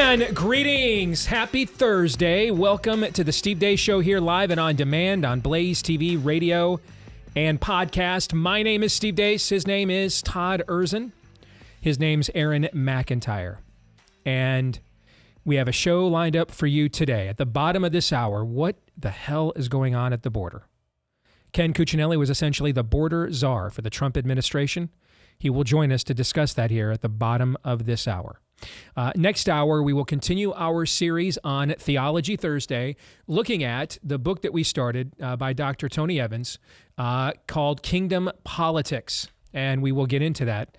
And greetings. Happy Thursday. Welcome to the Steve Deace Show here live and on demand on BlazeTV radio and podcast. My name is Steve Deace. His name is Todd Erzin. His name's Aaron McIntyre. And we have a show lined up for you today. At the bottom of this hour, what the hell is going on at the border? Ken Cuccinelli was essentially the border czar for the Trump administration. He will join us to discuss that here at the bottom of this hour. Next hour, we will continue our series on Theology Thursday, looking at the book that we started by Dr. Tony Evans called Kingdom Politics. And we will get into that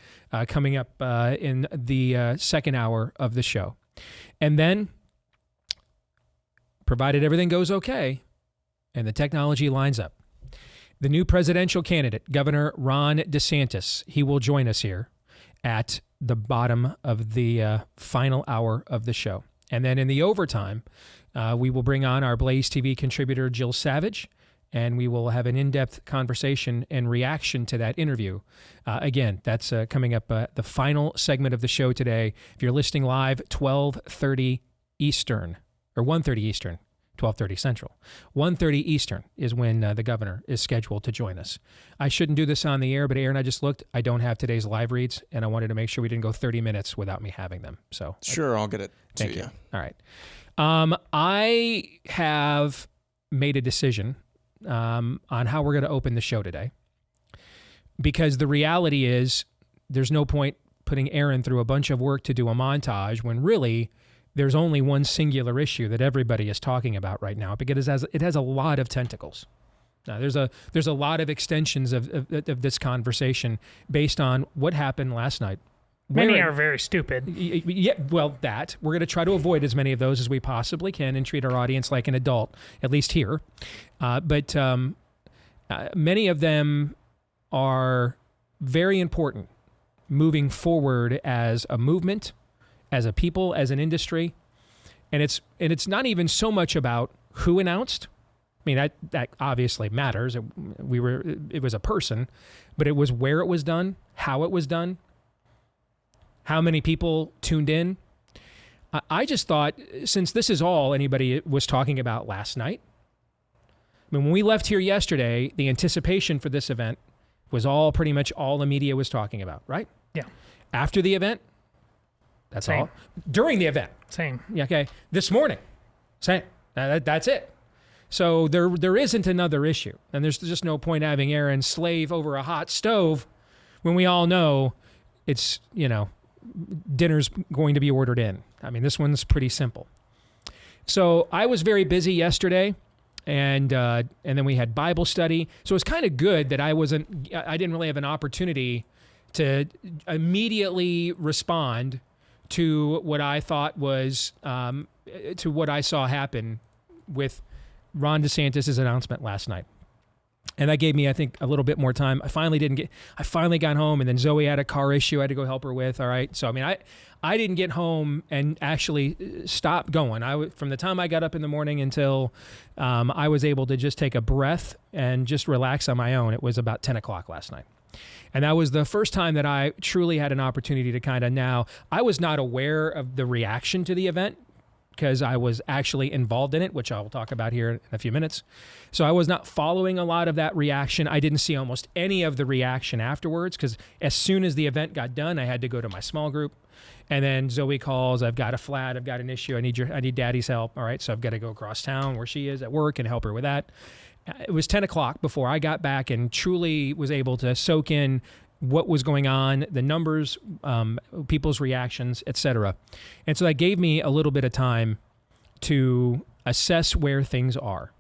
coming up in the second hour of the show. And then, provided everything goes okay and the technology lines up, the new presidential candidate, Governor Ron DeSantis, he will join us here at the bottom of the final hour of the show. And then in the overtime, we will bring on our BlazeTV contributor, Jill Savage, and we will have an in-depth conversation and reaction to that interview. Again, that's coming up the final segment of the show today. If you're listening live, 12:30 Eastern, or 1:30 Eastern, 12:30 Central. 1:30 Eastern is when the governor is scheduled to join us. I shouldn't do this on the air, but Aaron, I just looked. I don't have today's live reads, and I wanted to make sure we didn't go 30 minutes without me having them. So sure, I'll get it to thank you. All right. I have made a decision on how we're going to open the show today, because the reality is there's no point putting Aaron through a bunch of work to do a montage when really there's only one singular issue that everybody is talking about right now, because it has a lot of tentacles. Now, there's a lot of extensions of this conversation based on what happened last night. Many are very stupid. Yeah, well, that. We're going to try to avoid as many of those as we possibly can and treat our audience like an adult, at least here. But many of them are very important moving forward as a movement, as a people, as an industry. And it's not even so much about who announced. I mean, that obviously matters. It was a person, but it was where it was done, how it was done, how many people tuned in. I just thought, since this is all anybody was talking about last night, I mean, when we left here yesterday, the anticipation for this event was pretty much all the media was talking about, right? Yeah. After the event, that's Same. all. During the event. Same. Yeah, okay. This morning. Same. That's it. So there isn't another issue. And there's just no point having Aaron slave over a hot stove when we all know it's, dinner's going to be ordered in. I mean, this one's pretty simple. So I was very busy yesterday, and then we had Bible study. So it was kind of good that I didn't really have an opportunity to immediately respond to what I thought was, to what I saw happen with Ron DeSantis' announcement last night. And that gave me, I think, a little bit more time. I finally got home, and then Zoe had a car issue I had to go help her with. All right. So, I mean, I didn't get home and actually stop going. From the time I got up in the morning until I was able to just take a breath and just relax on my own, it was about 10 o'clock last night. And that was the first time that I truly had an opportunity to I was not aware of the reaction to the event because I was actually involved in it, which I will talk about here in a few minutes. So I was not following a lot of that reaction. I didn't see almost any of the reaction afterwards, because as soon as the event got done, I had to go to my small group. And then Zoe calls, I've got a flat, I've got an issue, I need daddy's help. All right, so I've got to go across town where she is at work and help her with that. It was 10 o'clock before I got back and truly was able to soak in what was going on, the numbers, people's reactions, etc. And so that gave me a little bit of time to assess where things are.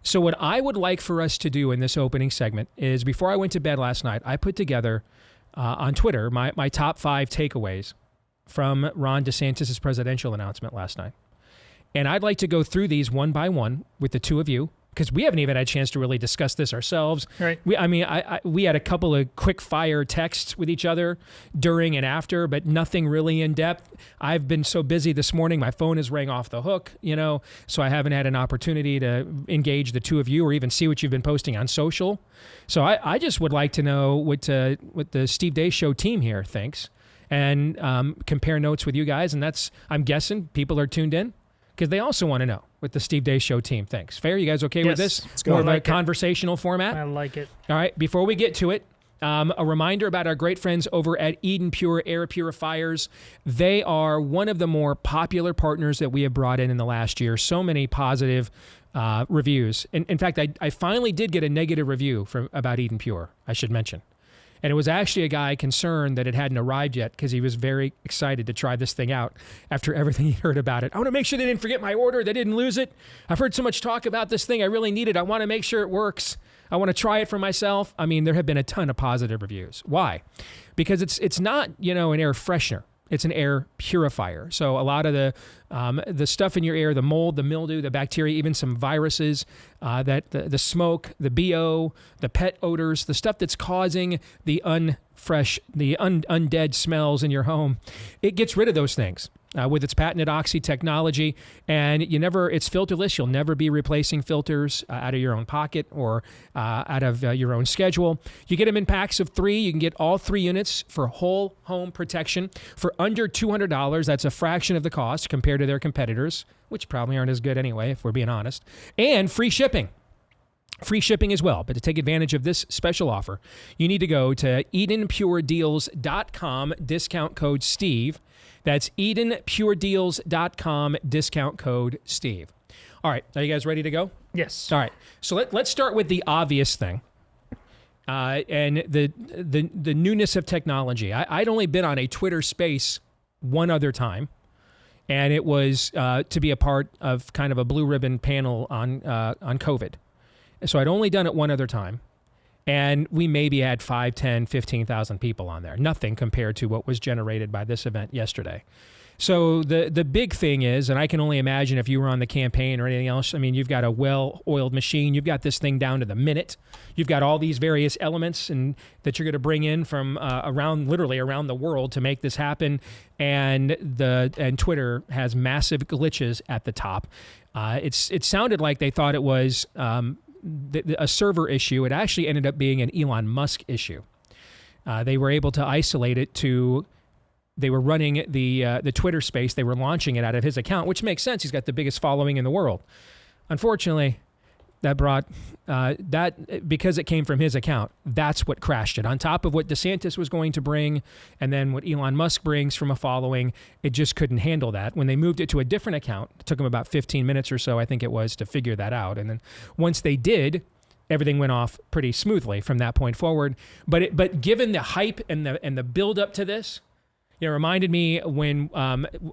So what I would like for us to do in this opening segment is, before I went to bed last night, I put together on Twitter my top 5 takeaways from Ron DeSantis' presidential announcement last night. And I'd like to go through these one by one with the two of you, because we haven't even had a chance to really discuss this ourselves. Right. We had a couple of quick fire texts with each other during and after, but nothing really in depth. I've been so busy this morning, my phone is rang off the hook, so I haven't had an opportunity to engage the two of you or even see what you've been posting on social. So I just would like to know what the Steve Deace Show team here thinks. and compare notes with you guys. And I'm guessing people are tuned in because they also want to know what the Steve Deace Show team thinks. Fair? You guys okay with this? Let's go. More of a conversational format? I like it. All right. Before we get to it, a reminder about our great friends over at Eden Pure Air Purifiers. They are one of the more popular partners that we have brought in the last year. So many positive reviews. In fact, I finally did get a negative review about Eden Pure, I should mention. And it was actually a guy concerned that it hadn't arrived yet because he was very excited to try this thing out after everything he heard about it. I want to make sure they didn't forget my order. They didn't lose it. I've heard so much talk about this thing. I really need it. I want to make sure it works. I want to try it for myself. I mean, there have been a ton of positive reviews. Why? Because it's not, an air freshener. It's an air purifier. So a lot of the stuff in your air, the mold, the mildew, the bacteria, even some viruses, that the smoke, the BO, the pet odors, the stuff that's causing the undead smells in your home, it gets rid of those things. With its patented Oxy technology, and it's filterless. You'll never be replacing filters out of your own pocket or out of your own schedule. You get them in packs of 3. You can get all 3 units for whole home protection for under $200. That's a fraction of the cost compared to their competitors, which probably aren't as good anyway, if we're being honest. And free shipping. Free shipping as well. But to take advantage of this special offer, you need to go to EdenPureDeals.com, discount code Steve. That's EdenPureDeals.com, discount code Steve. All right. Are you guys ready to go? Yes. All right. So let's start with the obvious thing. And the newness of technology. I'd only been on a Twitter space one other time, and it was to be a part of kind of a blue ribbon panel on COVID. So I'd only done it one other time. And we maybe had 5, 10, 15,000 people on there. Nothing compared to what was generated by this event yesterday. So the big thing is, and I can only imagine if you were on the campaign or anything else, I mean, you've got a well-oiled machine. You've got this thing down to the minute. You've got all these various elements that you're going to bring in from literally around the world to make this happen. And Twitter has massive glitches at the top. It sounded like they thought it was a server issue. It actually ended up being an Elon Musk issue. They were able to isolate it to, they were running the Twitter space. They were launching it out of his account, which makes sense. He's got the biggest following in the world. Unfortunately, that brought, because it came from his account, that's what crashed it. On top of what DeSantis was going to bring, and then what Elon Musk brings from a following, it just couldn't handle that. When they moved it to a different account, it took them about 15 minutes or so, I think it was, to figure that out. And then once they did, everything went off pretty smoothly from that point forward. But given the hype and the build up to this, it reminded me when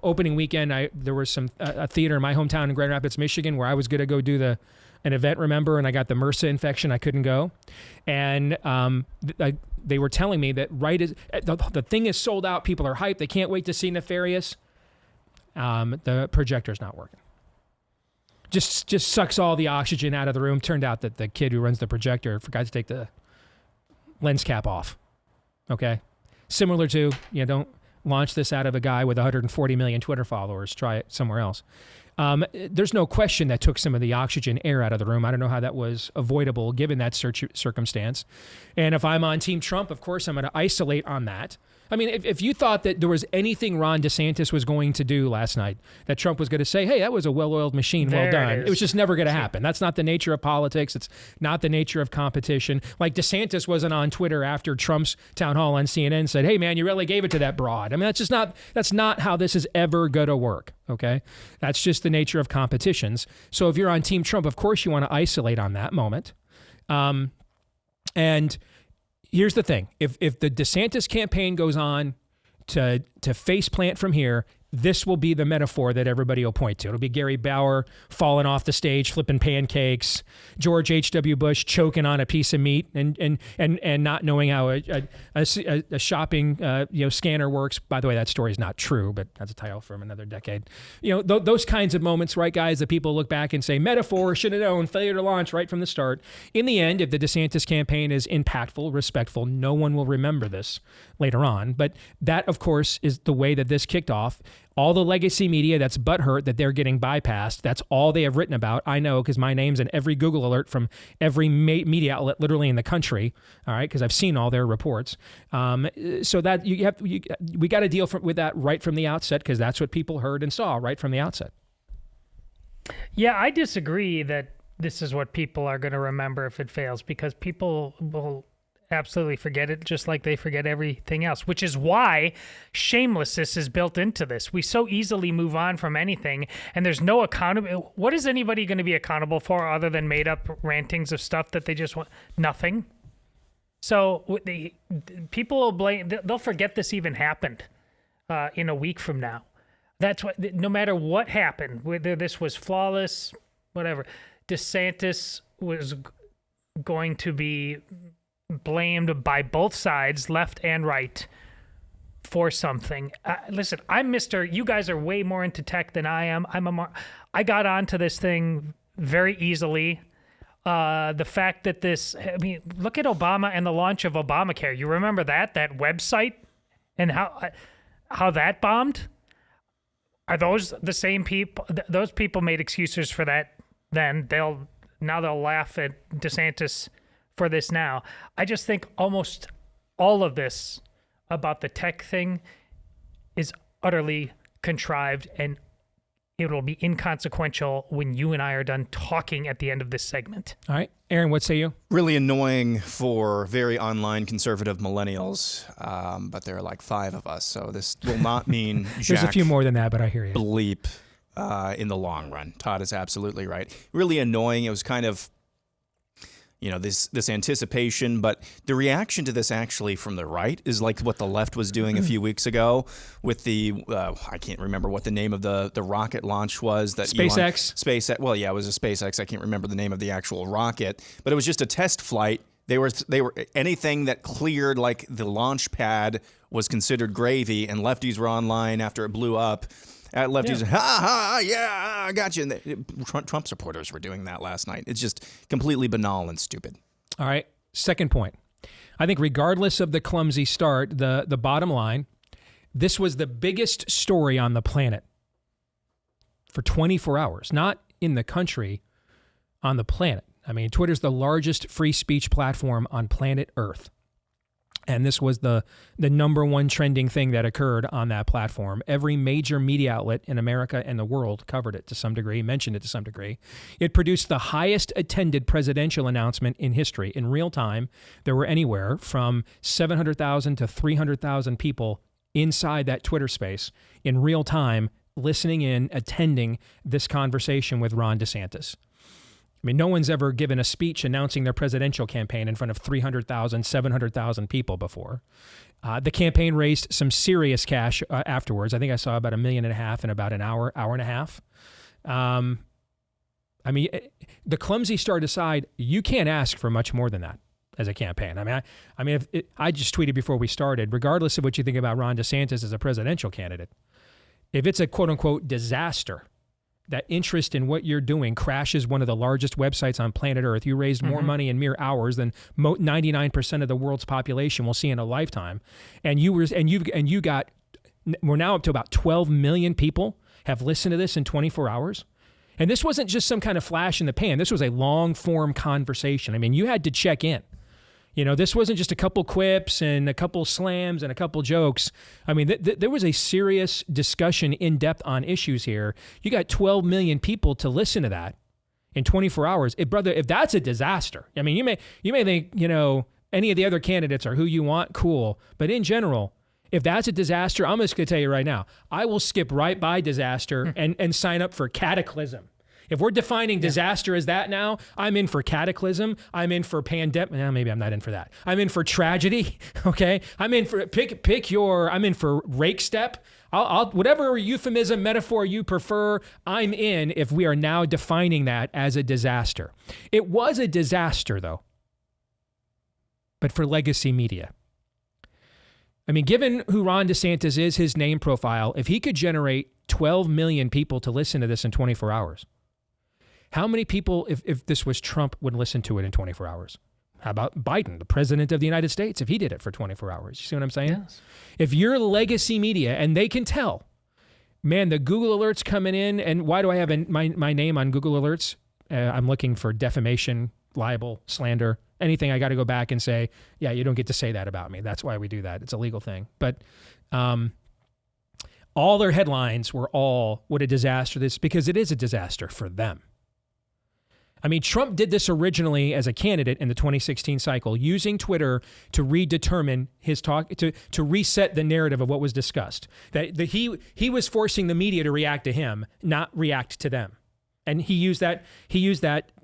opening weekend, there was a theater in my hometown in Grand Rapids, Michigan, where I was going to go do an event, remember, and I got the MRSA infection. I couldn't go. And they were telling me that the thing is sold out. People are hyped. They can't wait to see Nefarious. The projector's not working. Just sucks all the oxygen out of the room. Turned out that the kid who runs the projector forgot to take the lens cap off. Okay? Similar to, don't launch this out of a guy with 140 million Twitter followers. Try it somewhere else. There's no question that took some of the oxygen air out of the room. I don't know how that was avoidable given that circumstance. And if I'm on Team Trump, of course, I'm going to isolate on that. I mean, if you thought that there was anything Ron DeSantis was going to do last night, that Trump was going to say, hey, that was a well-oiled machine, well done. It was just never going to happen. That's not the nature of politics. It's not the nature of competition. Like DeSantis wasn't on Twitter after Trump's town hall on CNN and said, hey, man, you really gave it to that broad. I mean, that's not how this is ever going to work, okay? That's just the nature of competitions. So if you're on Team Trump, of course you want to isolate on that moment. And here's the thing. If the DeSantis campaign goes on to face plant from here, this will be the metaphor that everybody will point to. It'll be Gary Bauer falling off the stage, flipping pancakes, George H.W. Bush choking on a piece of meat and not knowing how a shopping scanner works. By the way, that story is not true, but that's a title from another decade. Those kinds of moments, right, guys, that people look back and say, metaphor, should have known, failure to launch right from the start. In the end, if the DeSantis campaign is impactful, respectful, no one will remember this later on. But that, of course, is the way that this kicked off. All the legacy media that's butthurt that they're getting bypassed, that's all they have written about. I know because my name's in every Google alert from every media outlet literally in the country, all right, because I've seen all their reports. So that we got to deal with that right from the outset because that's what people heard and saw right from the outset. Yeah, I disagree that this is what people are going to remember if it fails, because people will absolutely forget it just like they forget everything else, which is why shamelessness is built into this. We so easily move on from anything, and there's no accountability. What is anybody going to be accountable for other than made up rantings of stuff that they just want? Nothing. So people will blame, they'll forget this even happened in a week from now. That's what, no matter what happened, whether this was flawless, whatever, DeSantis was going to be blamed by both sides, left and right, for something. Listen, you guys are way more into tech than I am. I got onto this thing very easily. The fact that look at Obama and the launch of Obamacare. You remember that website and how that bombed? Are those the same people? Those people made excuses for that then. They'll laugh at DeSantis for this now. I just think almost all of this about the tech thing is utterly contrived, and it will be inconsequential when you and I are done talking at the end of this segment. All right. Aaron, what say you? Really annoying for very online conservative millennials, but there are like 5 of us, so this will not mean There's a few more than that, but I hear you. Bleep in the long run. Todd is absolutely right. Really annoying. It was kind of, this anticipation, but the reaction to this actually from the right is like what the left was doing a few weeks ago with the, I can't remember what the name of the rocket launch was. That SpaceX? Well, yeah, it was a SpaceX. I can't remember the name of the actual rocket, but it was just a test flight. They were anything that cleared like the launch pad was considered gravy, and lefties were online after it blew up. Lefties, I got you. And Trump supporters were doing that last night. It's just completely banal and stupid. All right. Second point. I think regardless of the clumsy start, the bottom line, this was the biggest story on the planet for 24 hours, not in the country, on the planet. I mean, Twitter's the largest free speech platform on planet Earth. And this was the number one trending thing that occurred on that platform. Every major media outlet in America and the world covered it to some degree, mentioned it to some degree. It produced the highest attended presidential announcement in history. In real time, there were anywhere from 700,000 to 300,000 people inside that Twitter space in real time, listening in, attending this conversation with Ron DeSantis. I mean, no one's ever given a speech announcing their presidential campaign in front of 300,000, 700,000 people before. The campaign raised some serious cash afterwards. I think I saw about $1.5 million in about an hour and a half. I mean, the clumsy start aside, you can't ask for much more than that as a campaign. I just tweeted before we started, regardless of what you think about Ron DeSantis as a presidential candidate, if it's a quote unquote disaster, that interest in what you're doing crashes one of the largest websites on planet Earth. You raised more money in mere hours than 99% of the world's population will see in a lifetime. And we're now up to about 12 million people have listened to this in 24 hours. And this wasn't just some kind of flash in the pan. This was a long form conversation. I mean, you had to check in. This wasn't just a couple quips and a couple slams and a couple jokes. I mean, there was a serious discussion in depth on issues here. You got 12 million people to listen to that in 24 hours. Brother, if that's a disaster, I mean, you may think, any of the other candidates are who you want, cool. But in general, if that's a disaster, I'm just going to tell you right now, I will skip right by disaster and sign up for cataclysm. If we're defining disaster as that now, I'm in for cataclysm. I'm in for pandemic. Well, maybe I'm not in for that. I'm in for tragedy. Okay. I'm in for I'm in for rake step. I'll whatever euphemism, metaphor you prefer, I'm in if we are now defining that as a disaster. It was a disaster though, but for legacy media. I mean, given who Ron DeSantis is, his name profile, if he could generate 12 million people to listen to this in 24 hours, how many people, if this was Trump, would listen to it in 24 hours? How about Biden, the president of the United States, if he did it for 24 hours? You see what I'm saying? Yes. If you're legacy media and they can tell, man, the Google alerts coming in, and why do I have my name on Google alerts? I'm looking for defamation, libel, slander, anything. I got to go back and say, yeah, you don't get to say that about me. That's why we do that. It's a legal thing. But all their headlines were all, what a disaster this, because it is a disaster for them. I mean, Trump did this originally as a candidate in the 2016 cycle, using Twitter to redetermine his talk, to reset the narrative of what was discussed. That he was forcing the media to react to him, not react to them. And he used that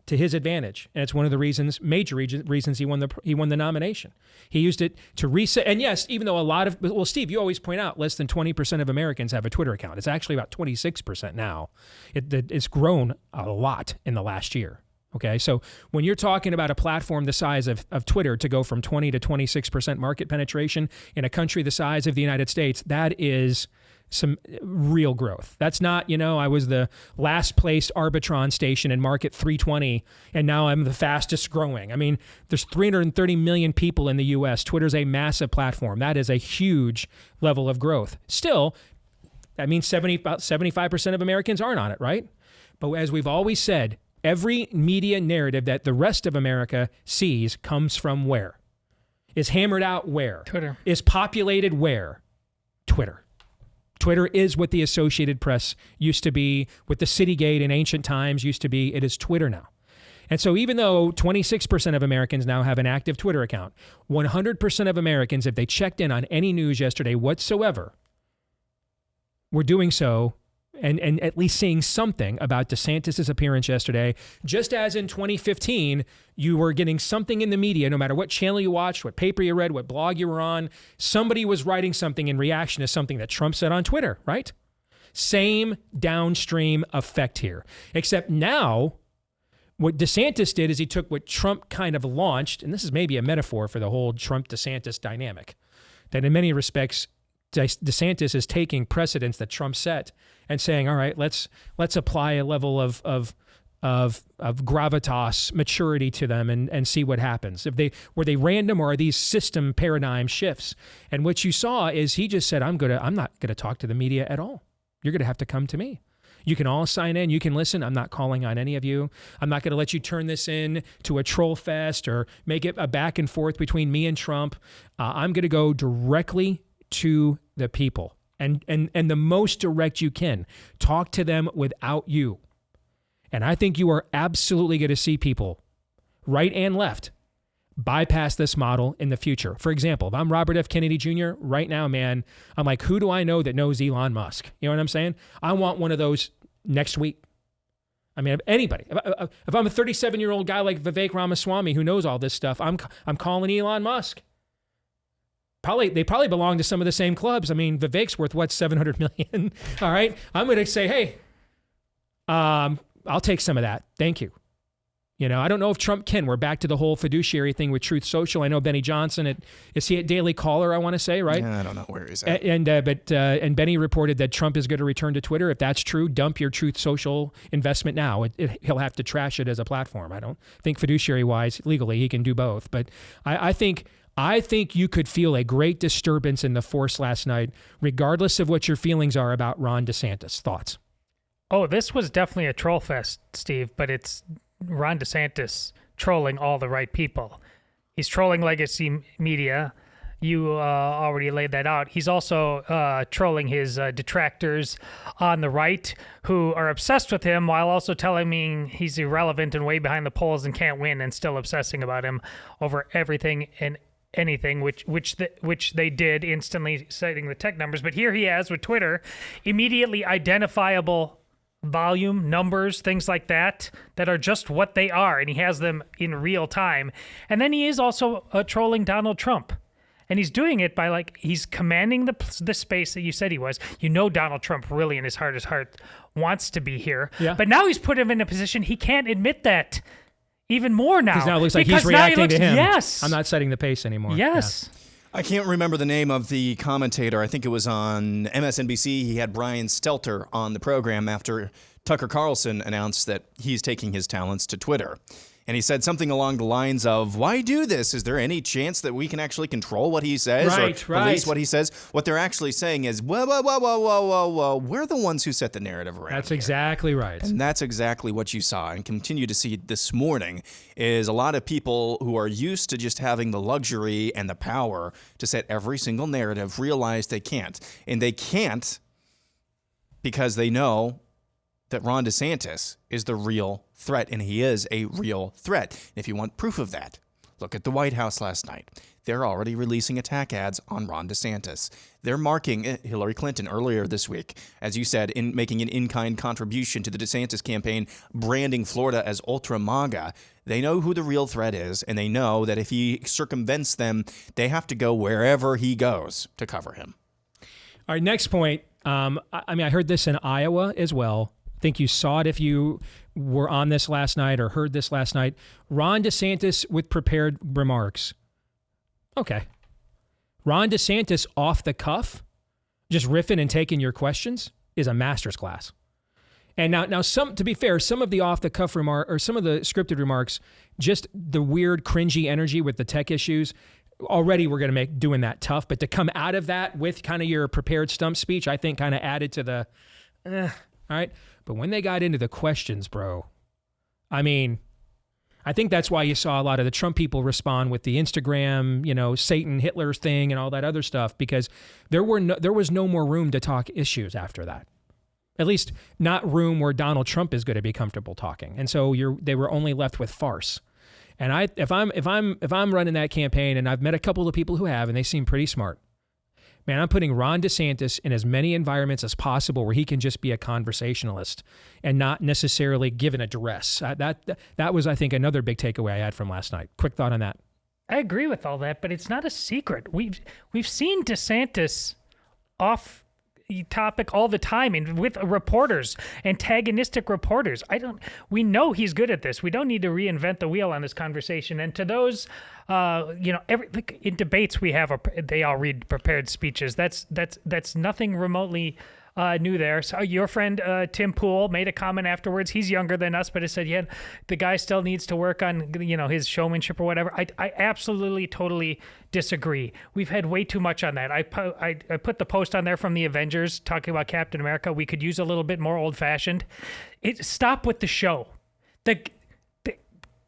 to his advantage. And it's one of the major reasons he won the nomination. He used it to reset. And yes, even though Steve, you always point out less than 20% of Americans have a Twitter account. It's actually about 26% now. It's grown a lot in the last year. Okay, so when you're talking about a platform the size of Twitter to go from 20 to 26% market penetration in a country the size of the United States, that is some real growth. That's not, I was the last place Arbitron station in market 320, and now I'm the fastest growing. I mean, there's 330 million people in the U.S. Twitter's a massive platform. That is a huge level of growth. Still, that means about 75% of Americans aren't on it, right? But as we've always said, every media narrative that the rest of America sees comes from where? Is hammered out where? Twitter. Is populated where? Twitter. Twitter is what the Associated Press used to be, what the Citygate in ancient times used to be. It is Twitter now. And so even though 26% of Americans now have an active Twitter account, 100% of Americans, if they checked in on any news yesterday whatsoever, were doing so and at least seeing something about DeSantis' appearance yesterday, just as in 2015, you were getting something in the media, no matter what channel you watched, what paper you read, what blog you were on, somebody was writing something in reaction to something that Trump said on Twitter, right? Same downstream effect here. Except now, what DeSantis did is he took what Trump kind of launched, and this is maybe a metaphor for the whole Trump-DeSantis dynamic, that in many respects, DeSantis is taking precedents that Trump set and saying, all right, let's apply a level of gravitas, maturity to them and see what happens. Were they random, or are these system paradigm shifts? And what you saw is he just said, I'm not gonna talk to the media at all. You're gonna have to come to me. You can all sign in. You can listen. I'm not calling on any of you. I'm not going to let you turn this in to a troll fest or make it a back and forth between me and Trump. I'm going to go directly to the people and the most direct you can. Talk to them without you. And I think you are absolutely going to see people, right and left, bypass this model in the future. For example, if I'm Robert F. Kennedy Jr. right now, man, I'm like, who do I know that knows Elon Musk? You know what I'm saying? I want one of those next week. I mean, if anybody, if I'm a 37-year-old guy like Vivek Ramaswamy who knows all this stuff, I'm calling Elon Musk. They probably belong to some of the same clubs. I mean, Vivek's worth, what, $700 million? All right. I'm going to say, hey, I'll take some of that. Thank you. I don't know if Trump can. We're back to the whole fiduciary thing with Truth Social. I know Benny Johnson is he at Daily Caller, I want to say, right? Yeah, I don't know where he's at. And Benny reported that Trump is going to return to Twitter. If that's true, dump your Truth Social investment now. He'll have to trash it as a platform. I don't think fiduciary-wise, legally, he can do both. But I think you could feel a great disturbance in the force last night, regardless of what your feelings are about Ron DeSantis. Thoughts? Oh, this was definitely a troll fest, Steve, but it's Ron DeSantis trolling all the right people. He's trolling legacy media. You already laid that out. He's also trolling his detractors on the right who are obsessed with him while also telling me he's irrelevant and way behind the polls and can't win, and still obsessing about him over everything and anything, which they did, instantly citing the tech numbers. But here he has with Twitter, immediately identifiable volume, numbers, things like that are just what they are, and he has them in real time. And then he is also trolling Donald Trump, and he's doing it by he's commanding the space that you said he was. Donald Trump really in his heart wants to be here, yeah. But now he's put him in a position he can't admit that even more now. Because now it looks like he's reacting to him. Yes, I'm not setting the pace anymore. Yes. Yeah. I can't remember the name of the commentator. I think it was on MSNBC. He had Brian Stelter on the program after Tucker Carlson announced that he's taking his talents to Twitter. And he said something along the lines of, why do this? Is there any chance that we can actually control what he says or police what he says? What they're actually saying is, whoa, whoa, whoa, whoa, whoa, whoa, whoa. We're the ones who set the narrative around That's here. exactly right. And that's exactly what you saw and continue to see this morning is a lot of people who are used to just having the luxury and the power to set every single narrative realize they can't. And they can't because they know that Ron DeSantis is the real threat, and he is a real threat. And if you want proof of that, look at the White House last night. They're already releasing attack ads on Ron DeSantis. They're marking Hillary Clinton earlier this week, as you said, in making an in-kind contribution to the DeSantis campaign, branding Florida as ultra MAGA. They know who the real threat is, and they know that if he circumvents them, they have to go wherever he goes to cover him. All right, next point. I heard this in Iowa as well. I think you saw it if you were on this last night or heard this last night. Ron DeSantis with prepared remarks. Okay. Ron DeSantis off the cuff, just riffing and taking your questions, is a master's class. And now, to be fair, some of the off the cuff remark or some of the scripted remarks, just the weird cringy energy with the tech issues. Already we're going to make doing that tough, but to come out of that with kind of your prepared stump speech, I think kind of added to the, all right. But when they got into the questions, bro, I mean, I think that's why you saw a lot of the Trump people respond with the Instagram, Satan, Hitler thing and all that other stuff, because there was no more room to talk issues after that. At least not room where Donald Trump is going to be comfortable talking. And so they were only left with farce. And if I'm running that campaign, and I've met a couple of people who have, and they seem pretty smart, man, I'm putting Ron DeSantis in as many environments as possible where he can just be a conversationalist and not necessarily give an address. That was, I think, another big takeaway I had from last night. Quick thought on that. I agree with all that, but it's not a secret. We've seen DeSantis off topic all the time, and with reporters, antagonistic reporters. We know he's good at this. We don't need to reinvent the wheel on this conversation. And to those, in debates we have, they all read prepared speeches. That's nothing remotely new there. So your friend Tim Pool made a comment afterwards. He's younger than us, but he said, yeah, the guy still needs to work on his showmanship or whatever. I absolutely, totally disagree. We've had way too much on that. I put the post on there from the Avengers talking about Captain America. We could use a little bit more old-fashioned. Stop with the show.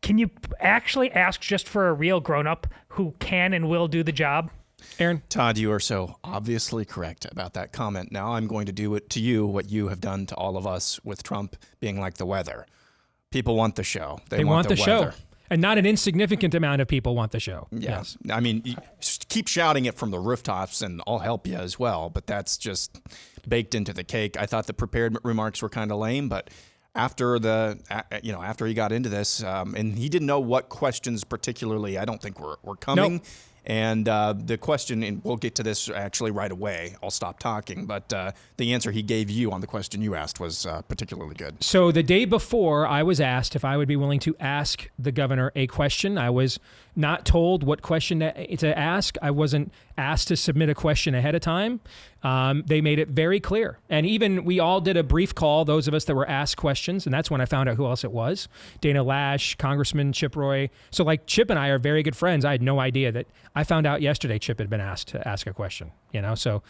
Can you actually ask just for a real grown-up who can and will do the job? Aaron? Todd, you are so obviously correct about that comment. Now I'm going to do it to you what you have done to all of us with Trump being like the weather. People want the show. They want the show. weather. And not an insignificant amount of people want the show. Yeah. Yes. I mean, you keep shouting it from the rooftops and I'll help you as well, but that's just baked into the cake. I thought the prepared remarks were kind of lame, but after he got into this, and he didn't know what questions particularly I don't think were coming. Nope. And the question, and we'll get to this actually right away, I'll stop talking, but the answer he gave you on the question you asked was particularly good. So the day before, I was asked if I would be willing to ask the governor a question. I was not told what question to ask. I wasn't asked to submit a question ahead of time. They made it very clear. And even we all did a brief call, those of us that were asked questions, and that's when I found out who else it was. Dana Lash, Congressman Chip Roy. So like Chip and I are very good friends. I had no idea that. I found out yesterday Chip had been asked to ask a question, So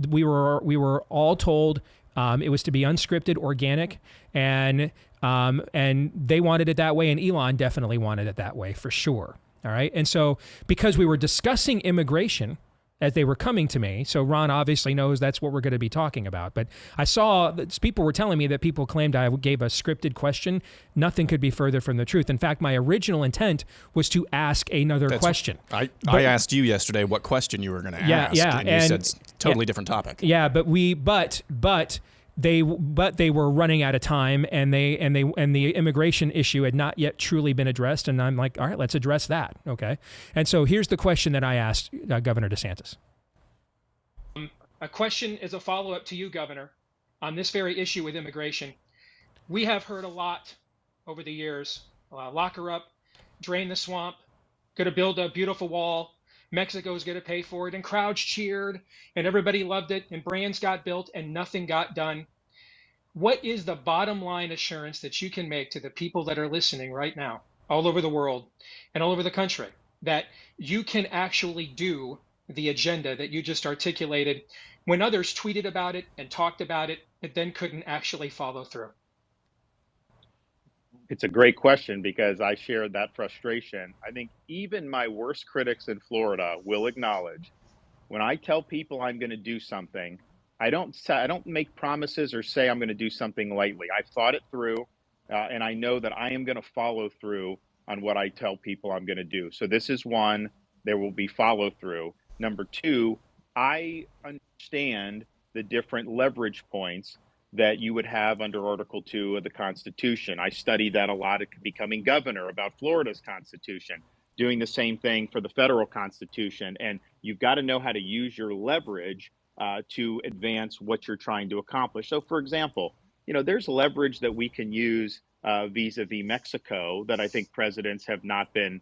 we were all told it was to be unscripted, organic, and they wanted it that way, and Elon definitely wanted it that way for sure. All right. And so because we were discussing immigration as they were coming to me, so Ron obviously knows that's what we're going to be talking about. But I saw that people were telling me that people claimed I gave a scripted question. Nothing could be further from the truth. In fact, my original intent was to ask another question. I asked you yesterday what question you were going to ask. Yeah, and you said totally different topic. Yeah, but they were running out of time, and the immigration issue had not yet truly been addressed. And I'm like, all right, let's address that. Okay. And so here's the question that I asked Governor DeSantis. A question is a follow-up to you, Governor, on this very issue with immigration. We have heard a lot over the years, lock her up, drain the swamp, going to build a beautiful wall, Mexico's going to pay for it, and crowds cheered, and everybody loved it, and brands got built, and nothing got done. What is the bottom line assurance that you can make to the people that are listening right now, all over the world and all over the country, that you can actually do the agenda that you just articulated when others tweeted about it and talked about it, but then couldn't actually follow through? It's a great question because I share that frustration. I think even my worst critics in Florida will acknowledge when I tell people I'm going to do something, I don't make promises or say I'm going to do something lightly. I've thought it through, and I know that I am going to follow through on what I tell people I'm going to do. So this is one, there will be follow through. Number two, I understand the different leverage points that you would have under Article 2 of the Constitution. I studied that a lot at becoming governor about Florida's Constitution, doing the same thing for the federal Constitution. And you've got to know how to use your leverage to advance what you're trying to accomplish. So, for example, there's leverage that we can use vis-a-vis Mexico that I think presidents have not been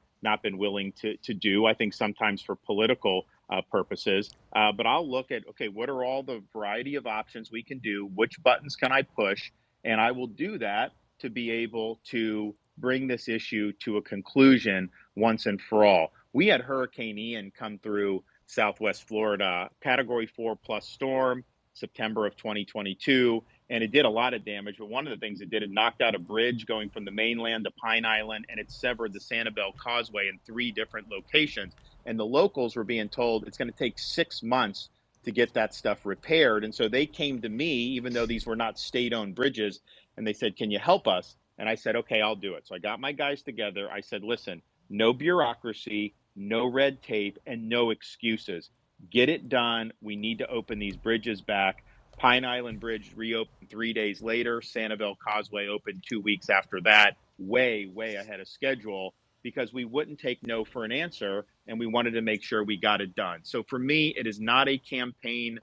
willing to do. I think sometimes for political purposes. But I'll look at, okay, what are all the variety of options we can do? Which buttons can I push? And I will do that to be able to bring this issue to a conclusion once and for all. We had Hurricane Ian come through Southwest Florida, Category 4 plus storm, September of 2022, and it did a lot of damage. But one of the things it did, it knocked out a bridge going from the mainland to Pine Island, and it severed the Sanibel Causeway in 3 different locations. And the locals were being told it's going to take 6 months to get that stuff repaired. And so they came to me, even though these were not state-owned bridges, and they said, can you help us? And I said, okay, I'll do it. So I got my guys together. I said, listen, no bureaucracy, no red tape, and no excuses. Get it done. We need to open these bridges back. Pine Island Bridge reopened 3 days later. Sanibel Causeway opened 2 weeks after that, way ahead of schedule, because we wouldn't take no for an answer, and we wanted to make sure we got it done. So for me, it is not a campaign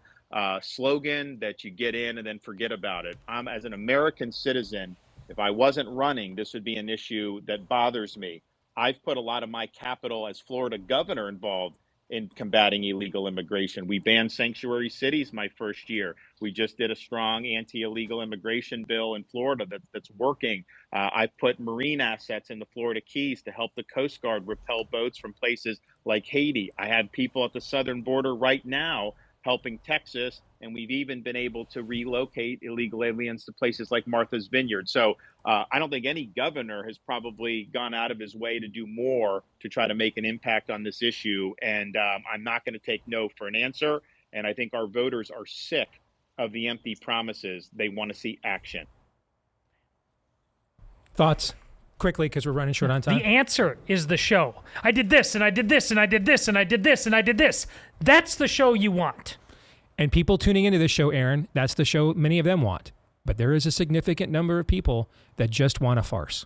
slogan that you get in and then forget about it. As an American citizen, if I wasn't running, this would be an issue that bothers me. I've put a lot of my capital as Florida governor involved in combating illegal immigration. We banned sanctuary cities my first year. We just did a strong anti-illegal immigration bill in Florida that's working. I've put marine assets in the Florida Keys to help the Coast Guard repel boats from places like Haiti. I have people at the southern border right now helping Texas, and we've even been able to relocate illegal aliens to places like Martha's Vineyard. So I don't think any governor has probably gone out of his way to do more to try to make an impact on this issue. And I'm not going to take no for an answer. And I think our voters are sick of the empty promises. They want to see action. Thoughts? Quickly, because we're running short on time. The answer is the show. I did this, and I did this, and I did this, and I did this, and I did this. That's the show you want. And people tuning into this show, Aaron, that's the show many of them want. But there is a significant number of people that just want a farce.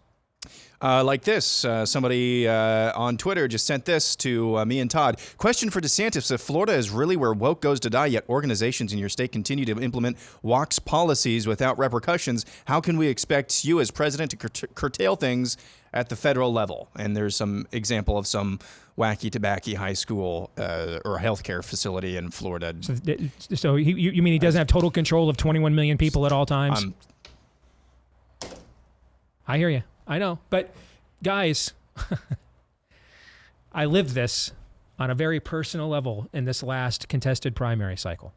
Like this, somebody on Twitter just sent this to me and Todd. Question for DeSantis: if Florida is really where woke goes to die, yet organizations in your state continue to implement woke policies without repercussions, how can we expect you as president to curtail things at the federal level? And there's some example of some wacky tobacco high school or healthcare facility in Florida. So you mean he doesn't have total control of 21 million people at all times? I hear you. I know. But guys, I lived this on a very personal level in this last contested primary cycle.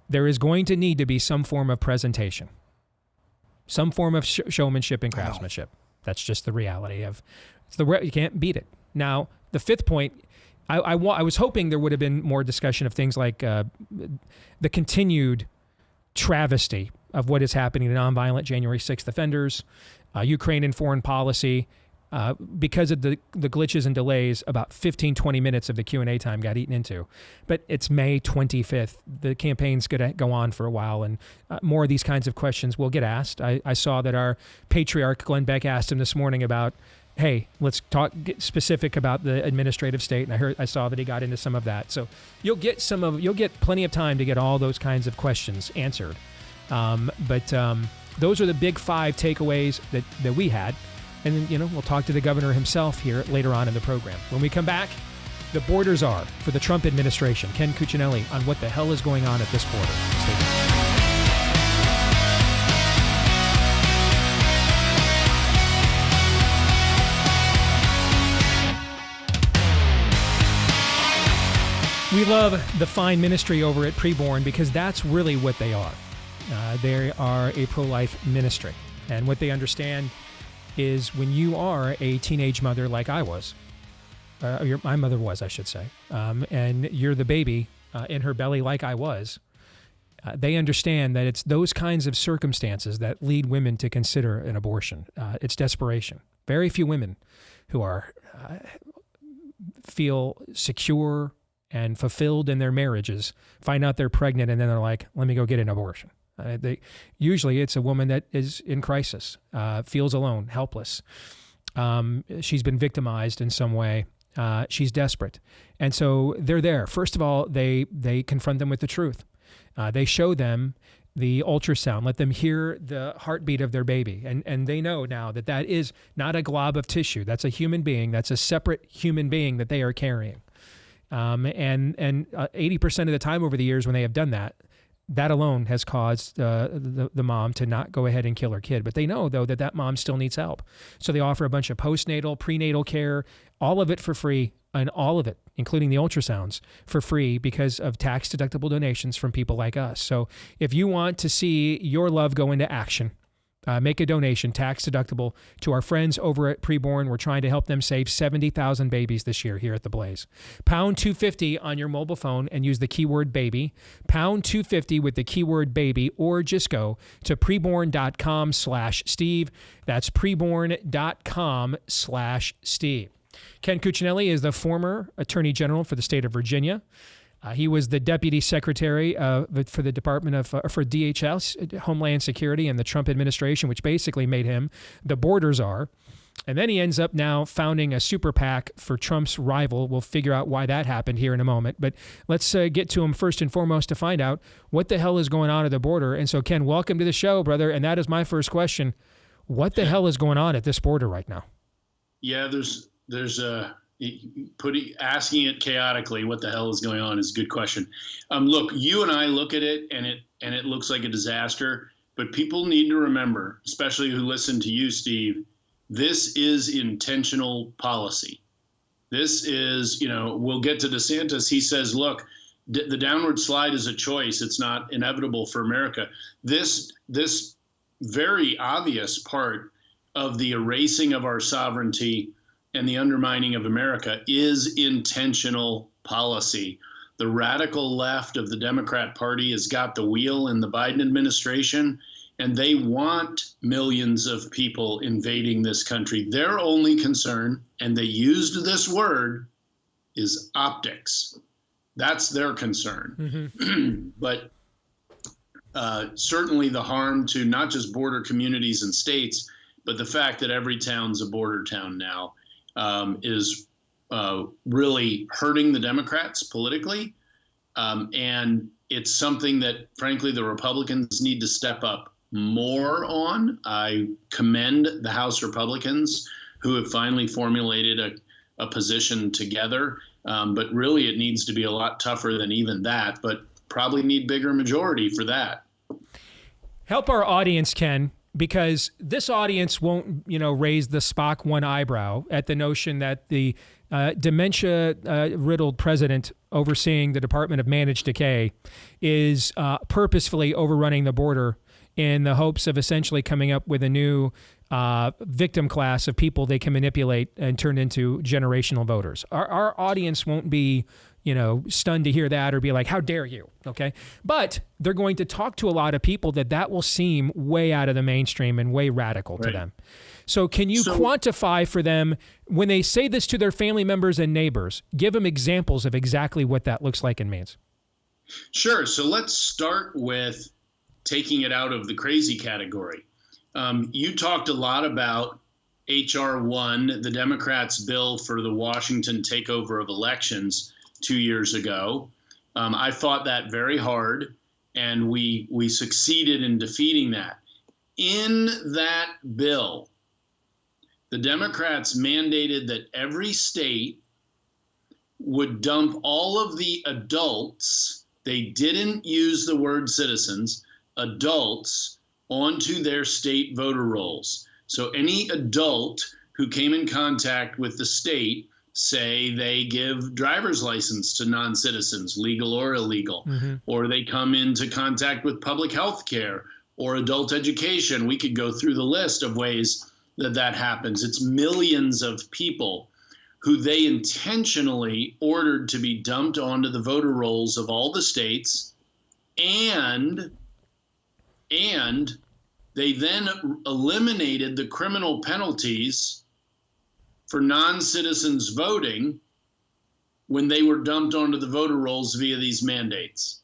There is going to need to be some form of presentation, some form of showmanship and craftsmanship. That's just the reality of you can't beat it. Now, the fifth point, I was hoping there would have been more discussion of things like the continued travesty of what is happening to nonviolent January 6th offenders, Ukraine and foreign policy. Because of the glitches and delays, about 15, 20 minutes of the Q&A time got eaten into. But it's May 25th. The campaign's going to go on for a while, and more of these kinds of questions will get asked. I saw that our patriarch, Glenn Beck, asked him this morning about, hey, let's get specific about the administrative state, and I saw that he got into some of that. So you'll get plenty of time to get all those kinds of questions answered. But those are the big 5 takeaways that we had. And then, we'll talk to the governor himself here later on in the program. When we come back, the borders are for the Trump administration. Ken Cuccinelli on what the hell is going on at this border. Stay tuned. We love the fine ministry over at Preborn because that's really what they are. They are a pro-life ministry. And what they understand is when you are a teenage mother like I was, my mother was, I should say, and you're the baby in her belly like I was, they understand that it's those kinds of circumstances that lead women to consider an abortion. It's desperation. Very few women who are feel secure and fulfilled in their marriages find out they're pregnant and then they're like, let me go get an abortion. Usually it's a woman that is in crisis, feels alone, helpless. She's been victimized in some way. She's desperate. And so they're there. First of all, they confront them with the truth. They show them the ultrasound, let them hear the heartbeat of their baby. And they know now that that is not a glob of tissue. That's a human being. That's a separate human being that they are carrying. And 80% of the time over the years when they have done that, that alone has caused the mom to not go ahead and kill her kid. But they know, though, that mom still needs help. So they offer a bunch of postnatal, prenatal care, all of it for free, and all of it, including the ultrasounds, for free because of tax-deductible donations from people like us. So if you want to see your love go into action, make a donation, tax-deductible, to our friends over at Preborn. We're trying to help them save 70,000 babies this year here at the Blaze. Pound 250 on your mobile phone and use the keyword baby. Pound 250 with the keyword baby, or just go to preborn.com/Steve. That's preborn.com/Steve. Ken Cuccinelli is the former Attorney General for the state of Virginia. He was the Deputy Secretary for the Department for DHS, Homeland Security, in the Trump administration, which basically made him the border czar. And then he ends up now founding a super PAC for Trump's rival. We'll figure out why that happened here in a moment. But let's get to him first and foremost to find out what the hell is going on at the border. And so, Ken, welcome to the show, brother. And that is my first question. What the hell is going on at this border right now? Yeah, there's asking it chaotically, what the hell is going on, is a good question. Look, you and I look at it, and it looks like a disaster. But people need to remember, especially who listen to you, Steve, this is intentional policy. This is, we'll get to DeSantis. He says, look, the downward slide is a choice. It's not inevitable for America. This very obvious part of the erasing of our sovereignty and the undermining of America is intentional policy. The radical left of the Democrat Party has got the wheel in the Biden administration, and they want millions of people invading this country. Their only concern, and they used this word, is optics. That's their concern. Mm-hmm. But certainly the harm to not just border communities and states, but the fact that every town's a border town now is really hurting the Democrats politically. And it's something that, frankly, the Republicans need to step up more on. I commend the House Republicans who have finally formulated a position together. But really, it needs to be a lot tougher than even that, but probably need bigger majority for that. Help our audience, Ken, because this audience won't, raise the Spock one eyebrow at the notion that the dementia-riddled president overseeing the Department of Managed Decay is purposefully overrunning the border in the hopes of essentially coming up with a new victim class of people they can manipulate and turn into generational voters. Our audience won't be, stunned to hear that or be like, how dare you, okay? But they're going to talk to a lot of people that will seem way out of the mainstream and way radical to them. So can you quantify for them, when they say this to their family members and neighbors, give them examples of exactly what that looks like and means? Sure. So let's start with taking it out of the crazy category. You talked a lot about H.R. 1, the Democrats' bill for the Washington takeover of elections 2 years ago. I fought that very hard, and we succeeded in defeating that. In that bill, the Democrats mandated that every state would dump all of the adults, they didn't use the word citizens, adults, onto their state voter rolls. So any adult who came in contact with the state say they give driver's license to non-citizens, legal or illegal, or they come into contact with public health care or adult education. We could go through the list of ways that happens. It's millions of people who they intentionally ordered to be dumped onto the voter rolls of all the states, and they then eliminated the criminal penalties for non-citizens voting when they were dumped onto the voter rolls via these mandates.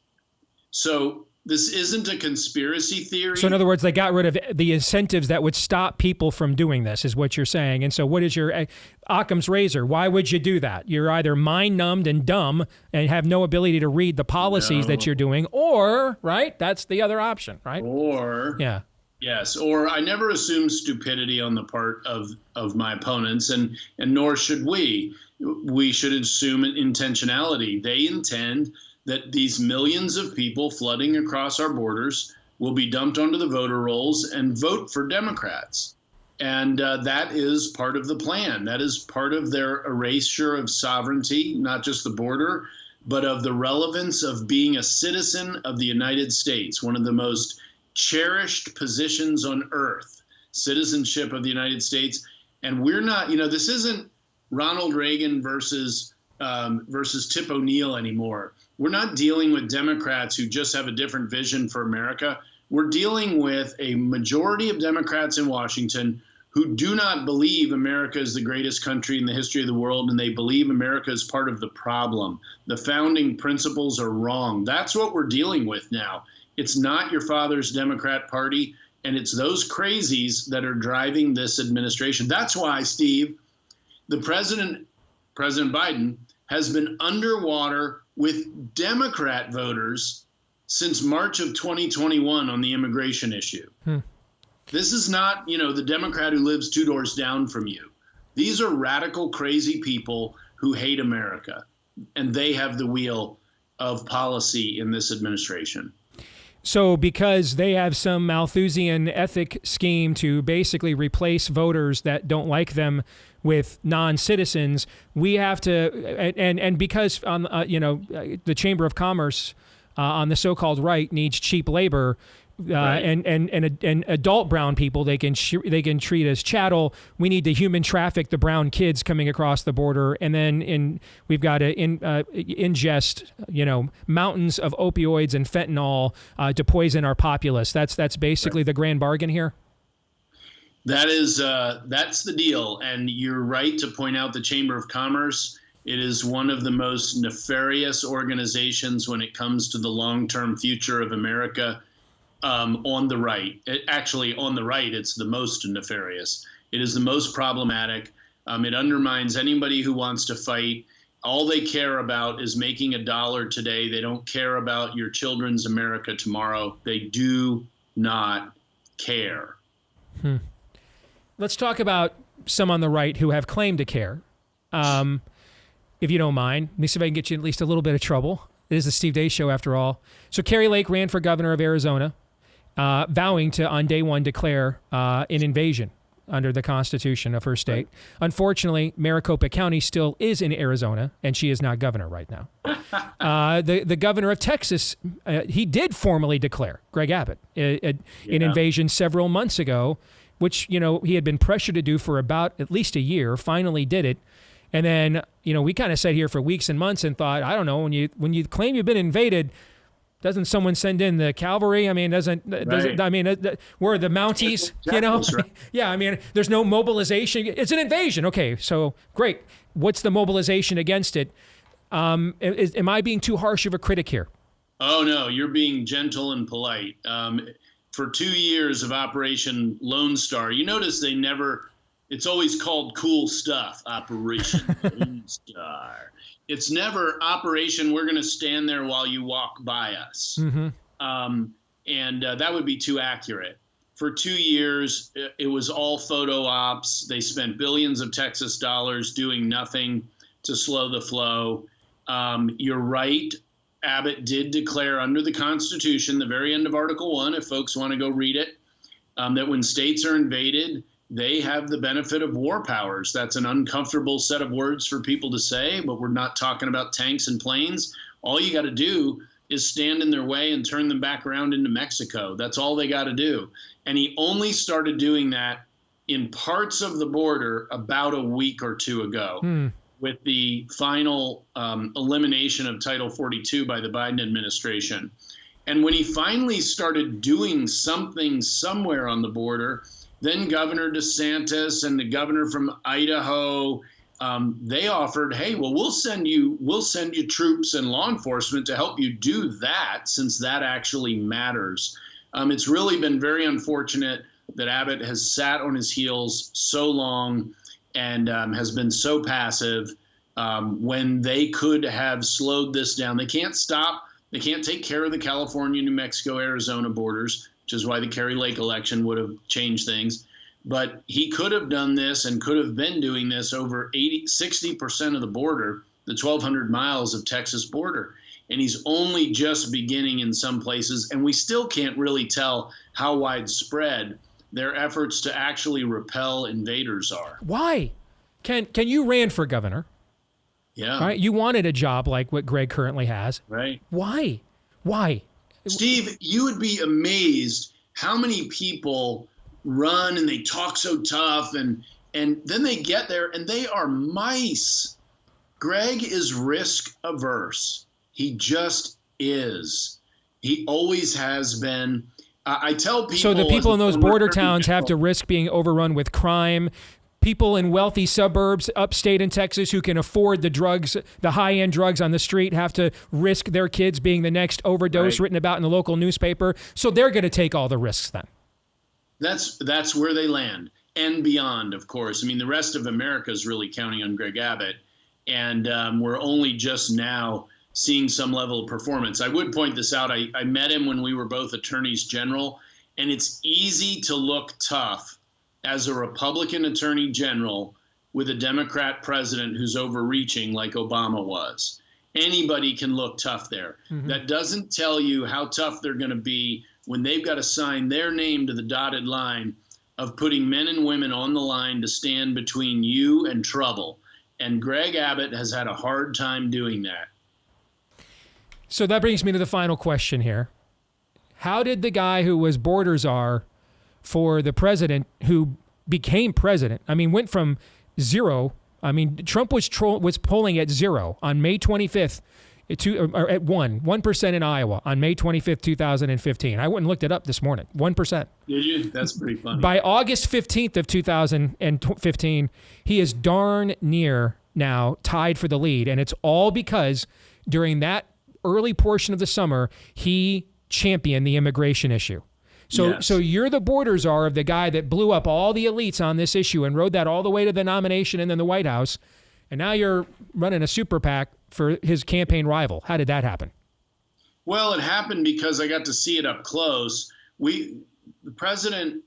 So this isn't a conspiracy theory. So in other words, they got rid of the incentives that would stop people from doing this, is what you're saying. And so what is your Occam's razor? Why would you do that? You're either mind-numbed and dumb and have no ability to read the policies that you're doing, or, right, that's the other option, right? Or, yeah. Yes, or I never assume stupidity on the part of my opponents, and nor should we. We should assume intentionality. They intend that these millions of people flooding across our borders will be dumped onto the voter rolls and vote for Democrats. And that is part of the plan. That is part of their erasure of sovereignty, not just the border, but of the relevance of being a citizen of the United States, one of the most cherished positions on earth, citizenship of the United States. And we're not, this isn't Ronald Reagan versus Tip O'Neill anymore. We're not dealing with Democrats who just have a different vision for America. We're dealing with a majority of Democrats in Washington who do not believe America is the greatest country in the history of the world, and they believe America is part of the problem. The founding principles are wrong. That's what we're dealing with now. It's not your father's Democrat Party, and it's those crazies that are driving this administration. That's why, Steve, the President Biden, has been underwater with Democrat voters since March of 2021 on the immigration issue. This is not, the Democrat who lives two doors down from you. These are radical, crazy people who hate America, and they have the wheel of policy in this administration. So because they have some Malthusian ethic scheme to basically replace voters that don't like them with non-citizens, we have to, and because the Chamber of Commerce on the so-called right needs cheap labor, Right. and adult brown people they can treat as chattel. We need to human traffic the brown kids coming across the border, and then we've got to ingest mountains of opioids and fentanyl to poison our populace. That's basically the grand bargain here. That is that's the deal, and you're right to point out the Chamber of Commerce. It is one of the most nefarious organizations when it comes to the long-term future of America. On the right, on the right, it's the most nefarious. It is the most problematic. It undermines anybody who wants to fight. All they care about is making a dollar today. They don't care about your children's America tomorrow. They do not care. Let's talk about some on the right who have claimed to care. If you don't mind, let me see if I can get you in at least a little bit of trouble. It is the Steve Deace Show after all. So Kari Lake ran for governor of Arizona, vowing to, on day one, declare an invasion under the Constitution of her state. Right. Unfortunately, Maricopa County still is in Arizona, and she is not governor right now. The governor of Texas, he did formally declare, Greg Abbott, an invasion several months ago, which he had been pressured to do for about at least a year, finally did it. And then, we kind of sat here for weeks and months and thought, I don't know, when you claim you've been invaded, doesn't someone send in the cavalry? I mean, where are the Mounties? Right. Yeah, I mean, there's no mobilization. It's an invasion. Okay, so great. What's the mobilization against it? Am I being too harsh of a critic here? Oh, no, you're being gentle and polite. For 2 years of Operation Lone Star, you notice it's always called cool stuff, Operation Lone Star. It's never Operation, we're going to stand there while you walk by us. Mm-hmm. That would be too accurate. For 2 years, it was all photo ops. They spent billions of Texas dollars doing nothing to slow the flow. You're right. Abbott did declare under the Constitution, the very end of Article 1, if folks want to go read it, that when states are invaded, they have the benefit of war powers. That's an uncomfortable set of words for people to say, but we're not talking about tanks and planes. All you got to do is stand in their way and turn them back around into Mexico. That's all they got to do. And he only started doing that in parts of the border about a week or two ago with the final elimination of Title 42 by the Biden administration. And when he finally started doing something somewhere on the border, then Governor DeSantis and the governor from Idaho, they offered, hey, well, we'll send you troops and law enforcement to help you do that, since that actually matters. It's really been very unfortunate that Abbott has sat on his heels so long and has been so passive when they could have slowed this down. They can't stop. They can't take care of the California, New Mexico, Arizona borders, which is why the Kerry Lake election would have changed things. But he could have done this and could have been doing this over 60% of the border, the 1,200 miles of Texas border. And he's only just beginning in some places. And we still can't really tell how widespread their efforts to actually repel invaders are. Why? Ken, you ran for governor. Yeah. Right? You wanted a job like what Greg currently has. Right. Why? Steve, you would be amazed how many people run and they talk so tough and then they get there and they are mice. Greg is risk averse. He just is. He always has been. I tell people. So the people in those border towns have to risk being overrun with crime. People in wealthy suburbs upstate in Texas who can afford the drugs, the high-end drugs on the street, have to risk their kids being the next overdose written about in the local newspaper. So they're going to take all the risks then. That's where they land and beyond, of course. I mean, the rest of America is really counting on Greg Abbott, and we're only just now seeing some level of performance. I would point this out. I met him when we were both attorneys general, and it's easy to look tough as a Republican attorney general with a Democrat president who's overreaching like Obama was. Anybody can look tough there. Mm-hmm. That doesn't tell you how tough they're going to be when they've got to sign their name to the dotted line of putting men and women on the line to stand between you and trouble. And Greg Abbott has had a hard time doing that. So that brings me to the final question here. How did the guy who was border czar for the president who became president, went from zero, Trump was polling at 0 on May 25th, at 1% in Iowa on May 25th, 2015. I went and looked it up this morning, 1%. Did you? That's pretty funny. By August 15th of 2015, he is darn near now tied for the lead, and it's all because during that early portion of the summer, he championed the immigration issue. So you're the border czar of the guy that blew up all the elites on this issue and rode that all the way to the nomination and then the White House. And now you're running a super PAC for his campaign rival. How did that happen? Well, it happened because I got to see it up close. The president,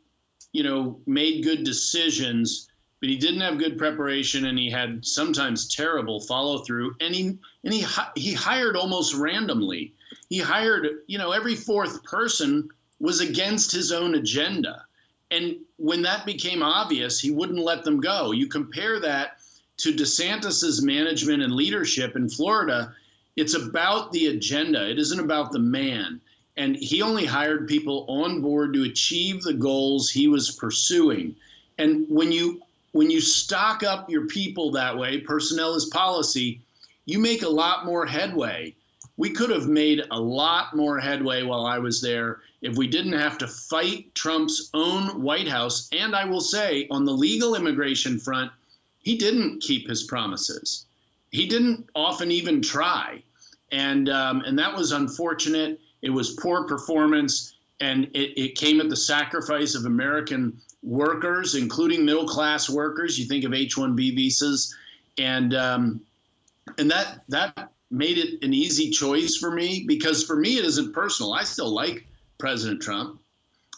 made good decisions, but he didn't have good preparation, and he had sometimes terrible follow through. And he hired almost randomly. He hired, every fourth person was against his own agenda. And when that became obvious, he wouldn't let them go. You compare that to DeSantis's management and leadership in Florida, it's about the agenda. It isn't about the man. And he only hired people on board to achieve the goals he was pursuing. And when you stock up your people that way, personnel is policy, you make a lot more headway. We could have made a lot more headway while I was there if we didn't have to fight Trump's own White House. And I will say, on the legal immigration front, he didn't keep his promises. He didn't often even try. And that was unfortunate. It was poor performance, and it came at the sacrifice of American workers, including middle-class workers. You think of H-1B visas, and that made it an easy choice for me, because for me it isn't personal. I still like President Trump.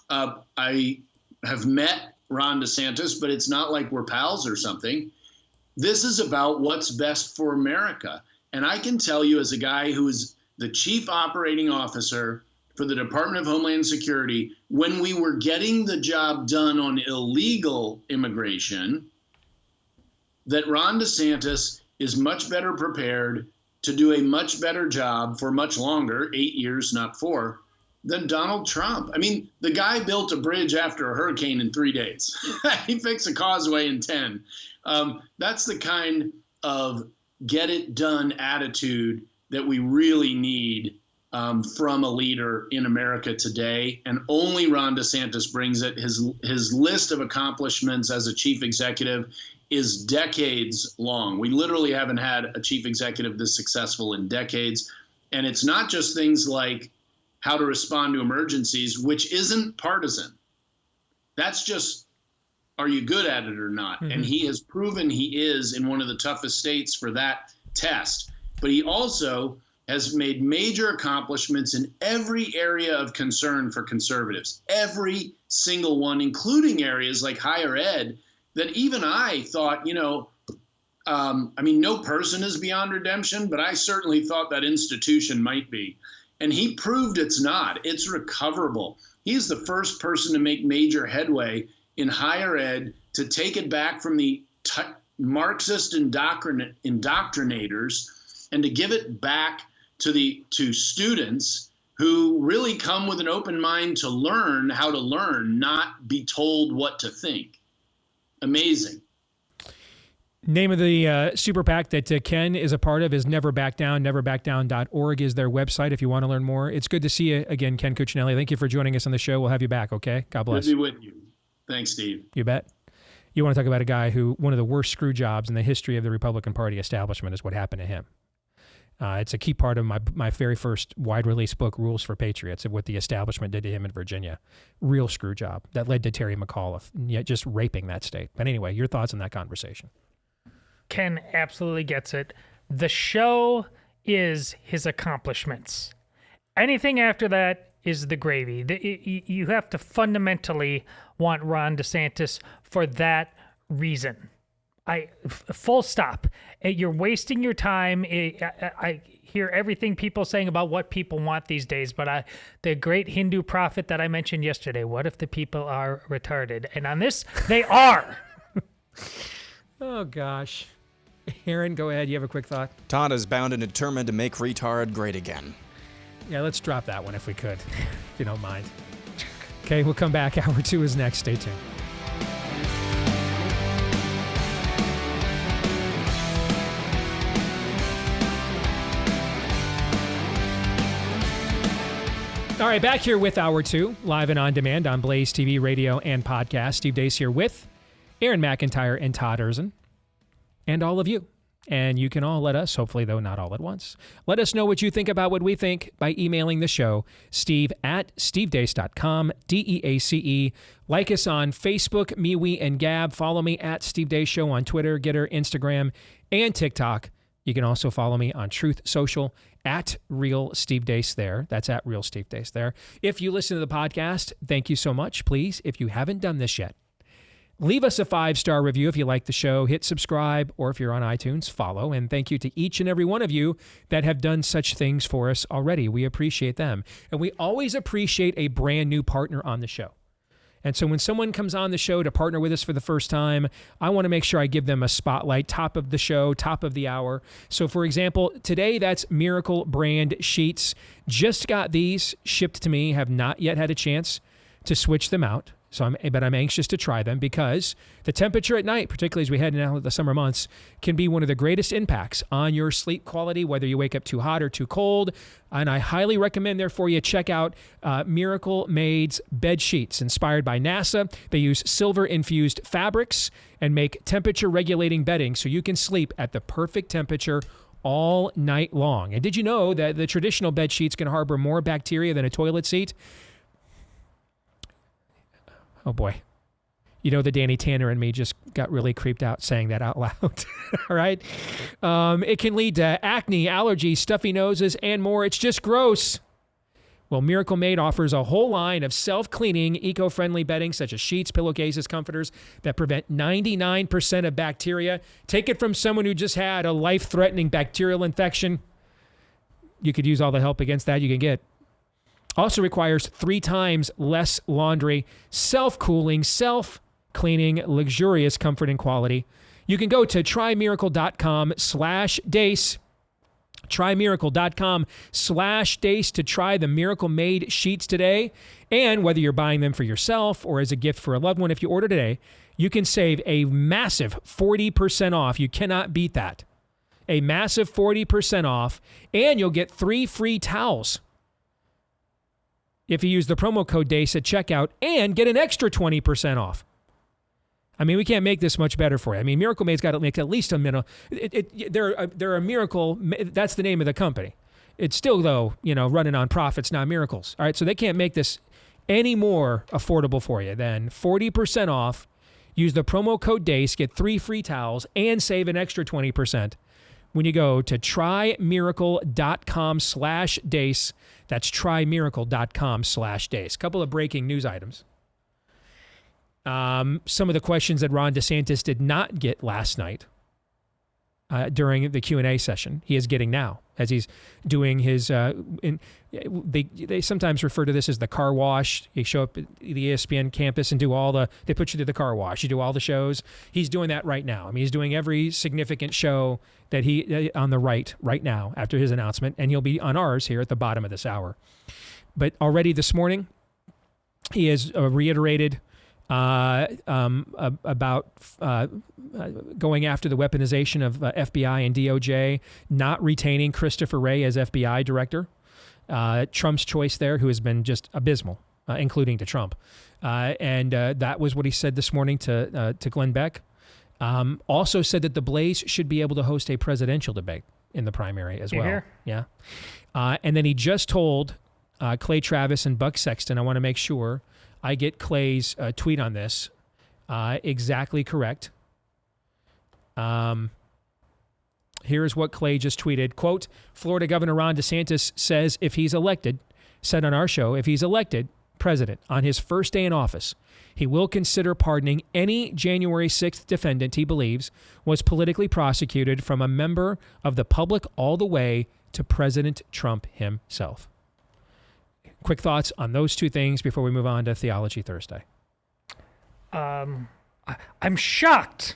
I have met Ron DeSantis, but it's not like we're pals or something. This is about what's best for America. And I can tell you, as a guy who is the chief operating officer for the Department of Homeland Security when we were getting the job done on illegal immigration, that Ron DeSantis is much better prepared to do a much better job for much longer, 8 years, not 4, than Donald Trump. I mean, the guy built a bridge after a hurricane in 3 days. He fixed a causeway in 10. That's the kind of get it done attitude that we really need from a leader in America today. And only Ron DeSantis brings it. His list of accomplishments as a chief executive is decades long. We literally haven't had a chief executive this successful in decades. And it's not just things like how to respond to emergencies, which isn't partisan. That's just, are you good at it or not? Mm-hmm. And he has proven he is in one of the toughest states for that test. But he also has made major accomplishments in every area of concern for conservatives, every single one, including areas like higher ed that even I thought, no person is beyond redemption, but I certainly thought that institution might be. And he proved it's not. It's recoverable. He's the first person to make major headway in higher ed to take it back from the Marxist indoctrinators and to give it back to students who really come with an open mind to learn how to learn, not be told what to think. Amazing. Name of the super PAC that Ken is a part of is Never Back Down. NeverBackDown.org is their website if you want to learn more. It's good to see you again, Ken Cuccinelli. Thank you for joining us on the show. We'll have you back, okay? God bless. Good to be with you. Thanks, Steve. You bet. You want to talk about a guy who, one of the worst screw jobs in the history of the Republican Party establishment is what happened to him. It's a key part of my very first wide release book, Rules for Patriots, of what the establishment did to him in Virginia. Real screw job that led to Terry McAuliffe, yet just raping that state. But anyway, your thoughts on that conversation? Ken absolutely gets it. The show is his accomplishments. Anything after that is the gravy. You have to fundamentally want Ron DeSantis for that reason. Full stop. You're wasting your time. I hear everything people saying about what people want these days, but the great Hindu prophet that I mentioned yesterday, what if the people are retarded? And on this, they are. Oh, gosh. Aaron, go ahead. You have a quick thought? Todd is bound and determined to make retard great again. Yeah, let's drop that one if we could, if you don't mind. Okay, we'll come back. Hour 2 is next. Stay tuned. All right, back here with Hour 2, live and on demand on Blaze TV, radio, and podcast. Steve Deace here with Aaron McIntyre and Todd Erzin, and all of you. And you can all let us, hopefully, though not all at once, let us know what you think about what we think by emailing the show, steve@stevedeace.com, DEACE. Like us on Facebook, MeWe, and Gab. Follow me at Steve Deace Show on Twitter, Getter, Instagram, and TikTok. You can also follow me on Truth Social at Real Steve Deace there. That's at Real Steve Deace there. If you listen to the podcast, thank you so much. Please, if you haven't done this yet, leave us a 5-star review if you like the show. Hit subscribe, or if you're on iTunes, follow. And thank you to each and every one of you that have done such things for us already. We appreciate them. And we always appreciate a brand new partner on the show. And so when someone comes on the show to partner with us for the first time, I want to make sure I give them a spotlight, top of the show, top of the hour. So for example, today that's Miracle Brand Sheets. Just got these shipped to me, have not yet had a chance to switch them out. But I'm anxious to try them because the temperature at night, particularly as we head into the summer months, can be one of the greatest impacts on your sleep quality, whether you wake up too hot or too cold. And I highly recommend, therefore, you check out Miracle Made's bed sheets. Inspired by NASA, they use silver-infused fabrics and make temperature-regulating bedding so you can sleep at the perfect temperature all night long. And did you know that the traditional bed sheets can harbor more bacteria than a toilet seat? Oh, boy. You know, the Danny Tanner and me just got really creeped out saying that out loud. All right? It can lead to acne, allergies, stuffy noses, and more. It's just gross. Well, Miracle Made offers a whole line of self-cleaning, eco-friendly bedding, such as sheets, pillowcases, comforters, that prevent 99% of bacteria. Take it from someone who just had a life-threatening bacterial infection. You could use all the help against that you can get. Also requires 3 times less laundry, self-cooling, self-cleaning, luxurious comfort and quality. You can go to trymiracle.com/Deace. Trymiracle.com/Deace to try the Miracle Made sheets today. And whether you're buying them for yourself or as a gift for a loved one, if you order today, you can save a massive 40% off. You cannot beat that. A massive 40% off, and you'll get 3 free towels if you use the promo code DEACE at checkout, and get an extra 20% off. I mean, we can't make this much better for you. I mean, Miracle Made's got to make at least a minimum. They're a miracle. That's the name of the company. It's still, though, running on profits, not miracles. All right, so they can't make this any more affordable for you than 40% off. Use the promo code DEACE, get 3 free towels, and save an extra 20% when you go to trymiracle.com/Deace. That's trymiracle.com/Deace. Couple of breaking news items. Some of the questions that Ron DeSantis did not get last night during the Q&A session, he is getting now as he's doing his, they sometimes refer to this as the car wash. You show up at the ESPN campus and they put you through the car wash. You do all the shows. He's doing that right now. I mean, he's doing every significant show that he on the right now after his announcement, and he'll be on ours here at the bottom of this hour. But already this morning, he has reiterated about going after the weaponization of FBI and DOJ, not retaining Christopher Wray as FBI director. Trump's choice there, who has been just abysmal, including to Trump. And that was what he said this morning to Glenn Beck. Also said that the Blaze should be able to host a presidential debate in the primary as well. Hear? Yeah. And then he just told Clay Travis and Buck Sexton, I want to make sure I get Clay's tweet on this exactly correct. Here's what Clay just tweeted. Quote, Florida Governor Ron DeSantis said on our show, if he's elected president on his first day in office, he will consider pardoning any January 6th defendant he believes was politically prosecuted, from a member of the public all the way to President Trump himself. Quick thoughts on those two things before we move on to Theology Thursday. I'm shocked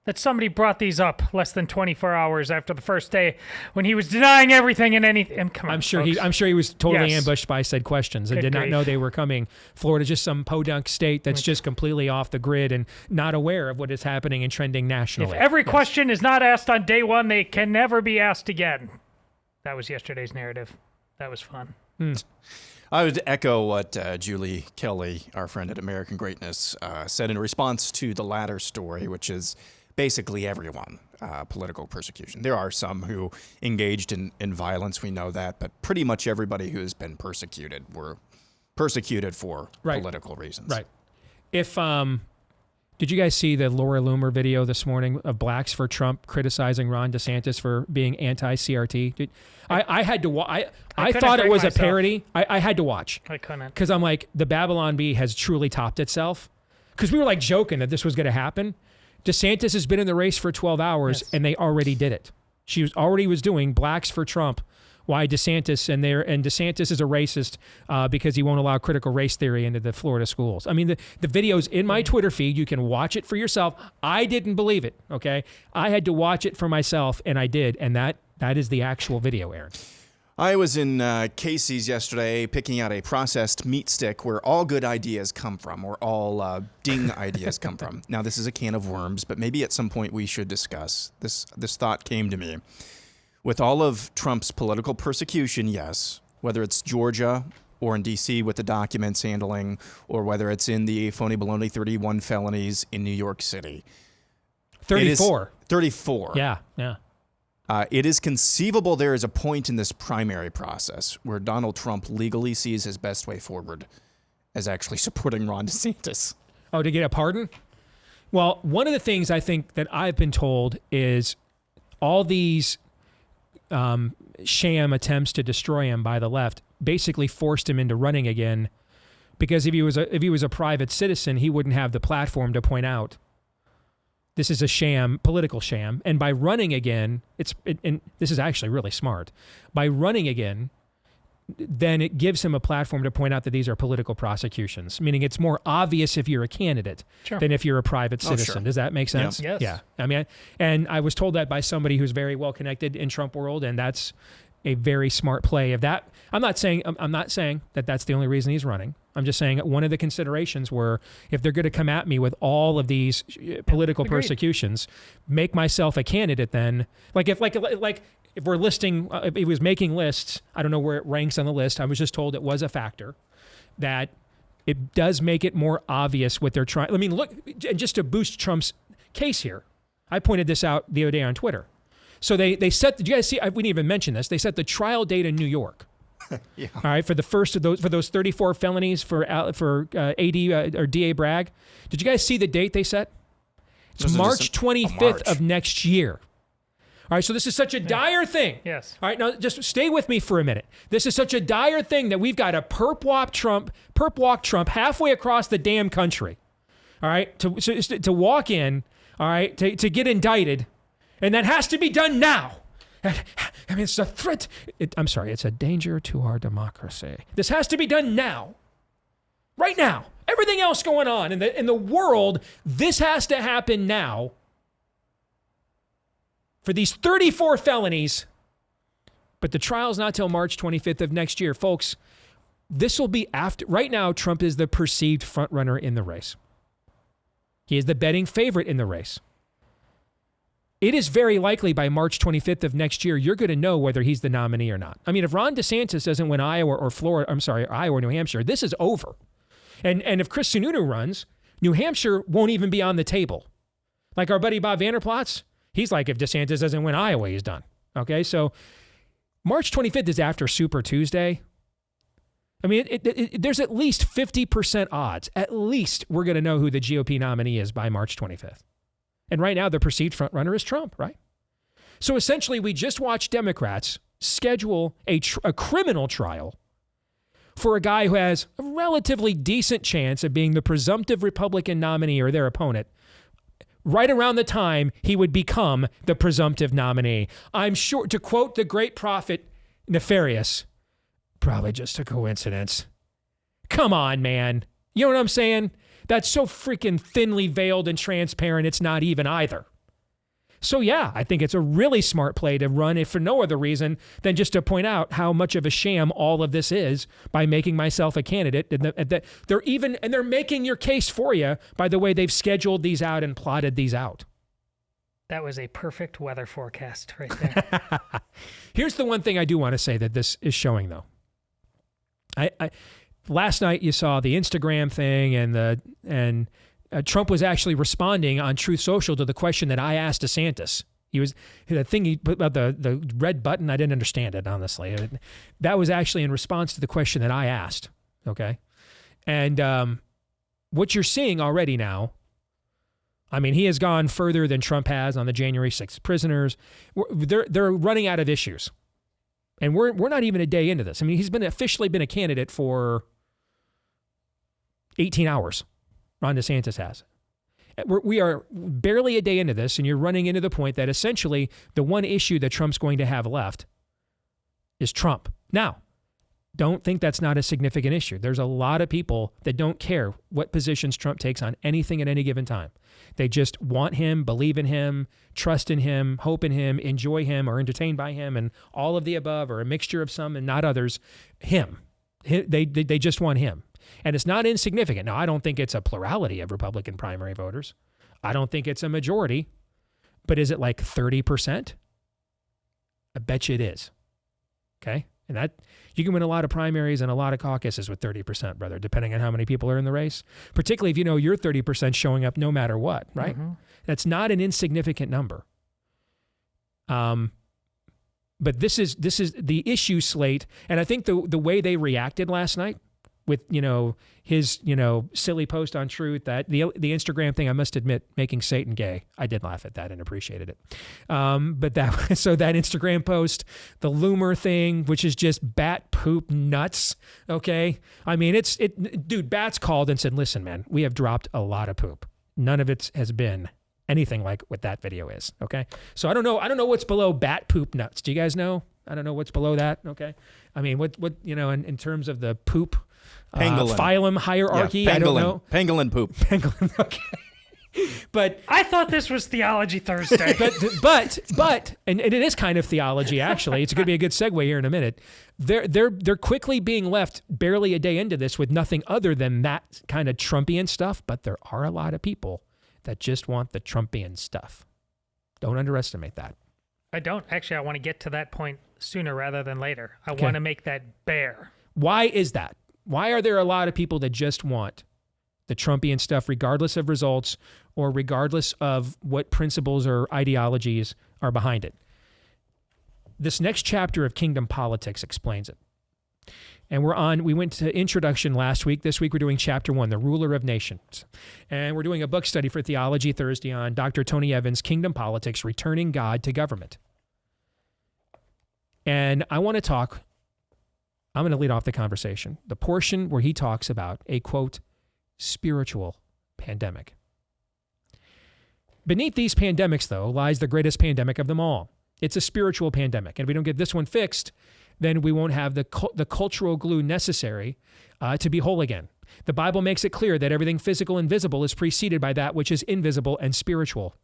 that somebody brought these up less than 24 hours after the first day, when he was denying everything and anything. And come on, I'm sure he was totally ambushed by said questions and Good did not grief. know they were coming. Florida's just some podunk state that's just completely off the grid and not aware of what is happening and trending nationally. If every question is not asked on day one, they can never be asked again. That was yesterday's narrative. That was fun. I would echo what Julie Kelly, our friend at American Greatness, said in response to the latter story, which is basically everyone, political persecution. There are some who engaged in violence, we know that, but pretty much everybody who has been persecuted were persecuted for political reasons. Right. If did you guys see the Laura Loomer video this morning of Blacks for Trump criticizing Ron DeSantis for being anti-CRT? I had to watch. I thought it was a parody. I had to watch. I couldn't. Because I'm like, the Babylon Bee has truly topped itself. Because we were like joking that this was going to happen. DeSantis has been in the race for 12 hours, and they already did it. She was doing Blacks for Trump. Why DeSantis and DeSantis is a racist because he won't allow critical race theory into the Florida schools. I mean, the video's in my Twitter feed. You can watch it for yourself. I didn't believe it, okay? I had to watch it for myself, and I did, and that is the actual video, Aaron. I was in Casey's yesterday picking out a processed meat stick where all good ideas come from, or all ding ideas come from. Now, this is a can of worms, but maybe at some point we should discuss. This thought came to me. With all of Trump's political persecution, yes, whether it's Georgia or in D.C. with the documents handling, or whether it's in the phony baloney 31 felonies in New York City. 34. 34. Yeah. It is conceivable there is a point in this primary process where Donald Trump legally sees his best way forward as actually supporting Ron DeSantis. Oh, to get a pardon? Well, one of the things I think that I've been told is all these sham attempts to destroy him by the left basically forced him into running again, because if he was a private citizen, he wouldn't have the platform to point out this is a sham, political sham. And by running again, and this is actually really smart. By running again, then it gives him a platform to point out that these are political prosecutions, meaning it's more obvious if you're a candidate than if you're a private citizen. Sure. Does that make sense? Yes. Yeah. I mean, and I was told that by somebody who's very well connected in Trump world, and that's a very smart play of that. I'm not saying that that's the only reason he's running. I'm just saying one of the considerations were if they're going to come at me with all of these political persecutions, make myself a candidate then. If we're listing, if he was making lists, I don't know where it ranks on the list. I was just told it was a factor that it does make it more obvious what they're trying. I mean, look, just to boost Trump's case here, I pointed this out the other day on Twitter. So they set, did you guys see, we didn't even mention this, they set the trial date in New York. Yeah. All right, for the first of those 34 felonies for AD or DA Bragg. Did you guys see the date they set? It's March 25th of next year. All right, so this is such a dire thing. Yes. All right, now just stay with me for a minute. This is such a dire thing that we've got to perp walk Trump halfway across the damn country. All right, to walk in, all right, to get indicted, and that has to be done now. I mean, it's a threat. It's a danger to our democracy. This has to be done now. Right now. Everything else going on in the world, this has to happen now. For these 34 felonies, but the trial's not till March 25th of next year. Folks, this will be after. Right now, Trump is the perceived frontrunner in the race. He is the betting favorite in the race. It is very likely by March 25th of next year, you're going to know whether he's the nominee or not. I mean, if Ron DeSantis doesn't win Iowa or New Hampshire, this is over. And if Chris Sununu runs, New Hampshire won't even be on the table. Like our buddy Bob Vanderplatz, he's like, if DeSantis doesn't win Iowa, he's done. Okay, so March 25th is after Super Tuesday. I mean, there's at least 50% odds. At least we're going to know who the GOP nominee is by March 25th. And right now, the perceived frontrunner is Trump, right? So essentially, we just watched Democrats schedule a criminal trial for a guy who has a relatively decent chance of being the presumptive Republican nominee or their opponent right around the time he would become the presumptive nominee. I'm sure, to quote the great prophet Nefarious, probably just a coincidence. Come on, man. You know what I'm saying? That's so freaking thinly veiled and transparent, it's not even either. So yeah, I think it's a really smart play to run, if for no other reason than just to point out how much of a sham all of this is by making myself a candidate. They're making your case for you by the way they've scheduled these out and plotted these out. That was a perfect weather forecast right there. Here's the one thing I do want to say that this is showing, though. Last night you saw the Instagram thing, and Trump was actually responding on Truth Social to the question that I asked DeSantis. The thing he put about the red button, I didn't understand it, honestly. That was actually in response to the question that I asked, okay? And what you're seeing already now, I mean, he has gone further than Trump has on the January 6th prisoners. They're running out of issues. And we're not even a day into this. I mean, he's officially been a candidate for 18 hours. Ron DeSantis has. We are barely a day into this, and you're running into the point that essentially the one issue that Trump's going to have left is Trump. Now, don't think that's not a significant issue. There's a lot of people that don't care what positions Trump takes on anything at any given time. They just want him, believe in him, trust in him, hope in him, enjoy him, or entertained by him, and all of the above, or a mixture of some and not others. Him. They just want him. And it's not insignificant. Now, I don't think it's a plurality of Republican primary voters. I don't think it's a majority. But is it like 30%? I bet you it is. Okay? And that you can win a lot of primaries and a lot of caucuses with 30%, brother, depending on how many people are in the race. Particularly if you know you're 30% showing up no matter what, right? Mm-hmm. That's not an insignificant number. But this is the issue slate, and I think the way they reacted last night with his silly post on Truth, that the Instagram thing, I must admit, making Satan gay, I did laugh at that and appreciated it. But that Instagram post, the Loomer thing, which is just bat poop nuts. Okay, I mean dude, Bats called and said, "Listen, man, we have dropped a lot of poop. None of it has been anything like what that video is." Okay, so I don't know what's below bat poop nuts. Do you guys know? I don't know what's below that. Okay. I mean, what in terms of the poop Pangolin. phylum hierarchy, Yeah, I don't know. Pangolin poop. Pangolin, okay. But I thought this was Theology Thursday. but and it is kind of theology, actually. It's going to be a good segue here in a minute. They're quickly being left barely a day into this with nothing other than that kind of Trumpian stuff. But there are a lot of people that just want the Trumpian stuff. Don't underestimate that. I don't. Actually, I want to get to that point sooner rather than later. I Okay. want to make that bare. Why is that? Why are there a lot of people that just want the Trumpian stuff, regardless of results or regardless of what principles or ideologies are behind it? This next chapter of Kingdom Politics explains it. And we went to introduction last week. This week we're doing chapter 1, the ruler of nations. And we're doing a book study for Theology Thursday on Dr. Tony Evans' Kingdom Politics, Returning God to Government. And I'm going to lead off the conversation. The portion where he talks about a, quote, spiritual pandemic. Beneath these pandemics, though, lies the greatest pandemic of them all. It's a spiritual pandemic. And if we don't get this one fixed, then we won't have the cultural glue necessary to be whole again. The Bible makes it clear that everything physical and visible is preceded by that which is invisible and spiritual.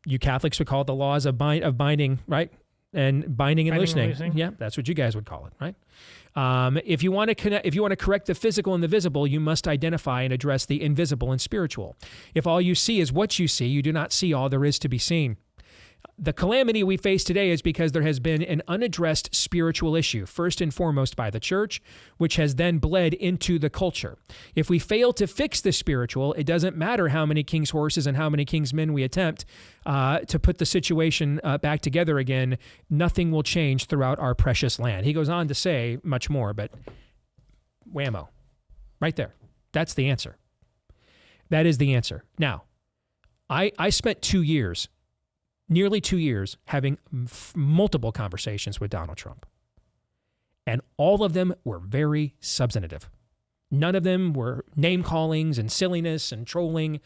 You Catholics would call it the laws of binding, right? And binding and loosening. Yeah, that's what you guys would call it, right? If you want to correct the physical and the visible, you must identify and address the invisible and spiritual. If all you see is what you see, you do not see all there is to be seen. The calamity we face today is because there has been an unaddressed spiritual issue, first and foremost by the church, which has then bled into the culture. If we fail to fix the spiritual, it doesn't matter how many king's horses and how many king's men we attempt to put the situation back together again. Nothing will change throughout our precious land. He goes on to say much more, but whammo, right there. That's the answer. That is the answer. Now, I spent 2 years, nearly 2 years, having multiple conversations with Donald Trump. And all of them were very substantive. None of them were name callings and silliness and trolling.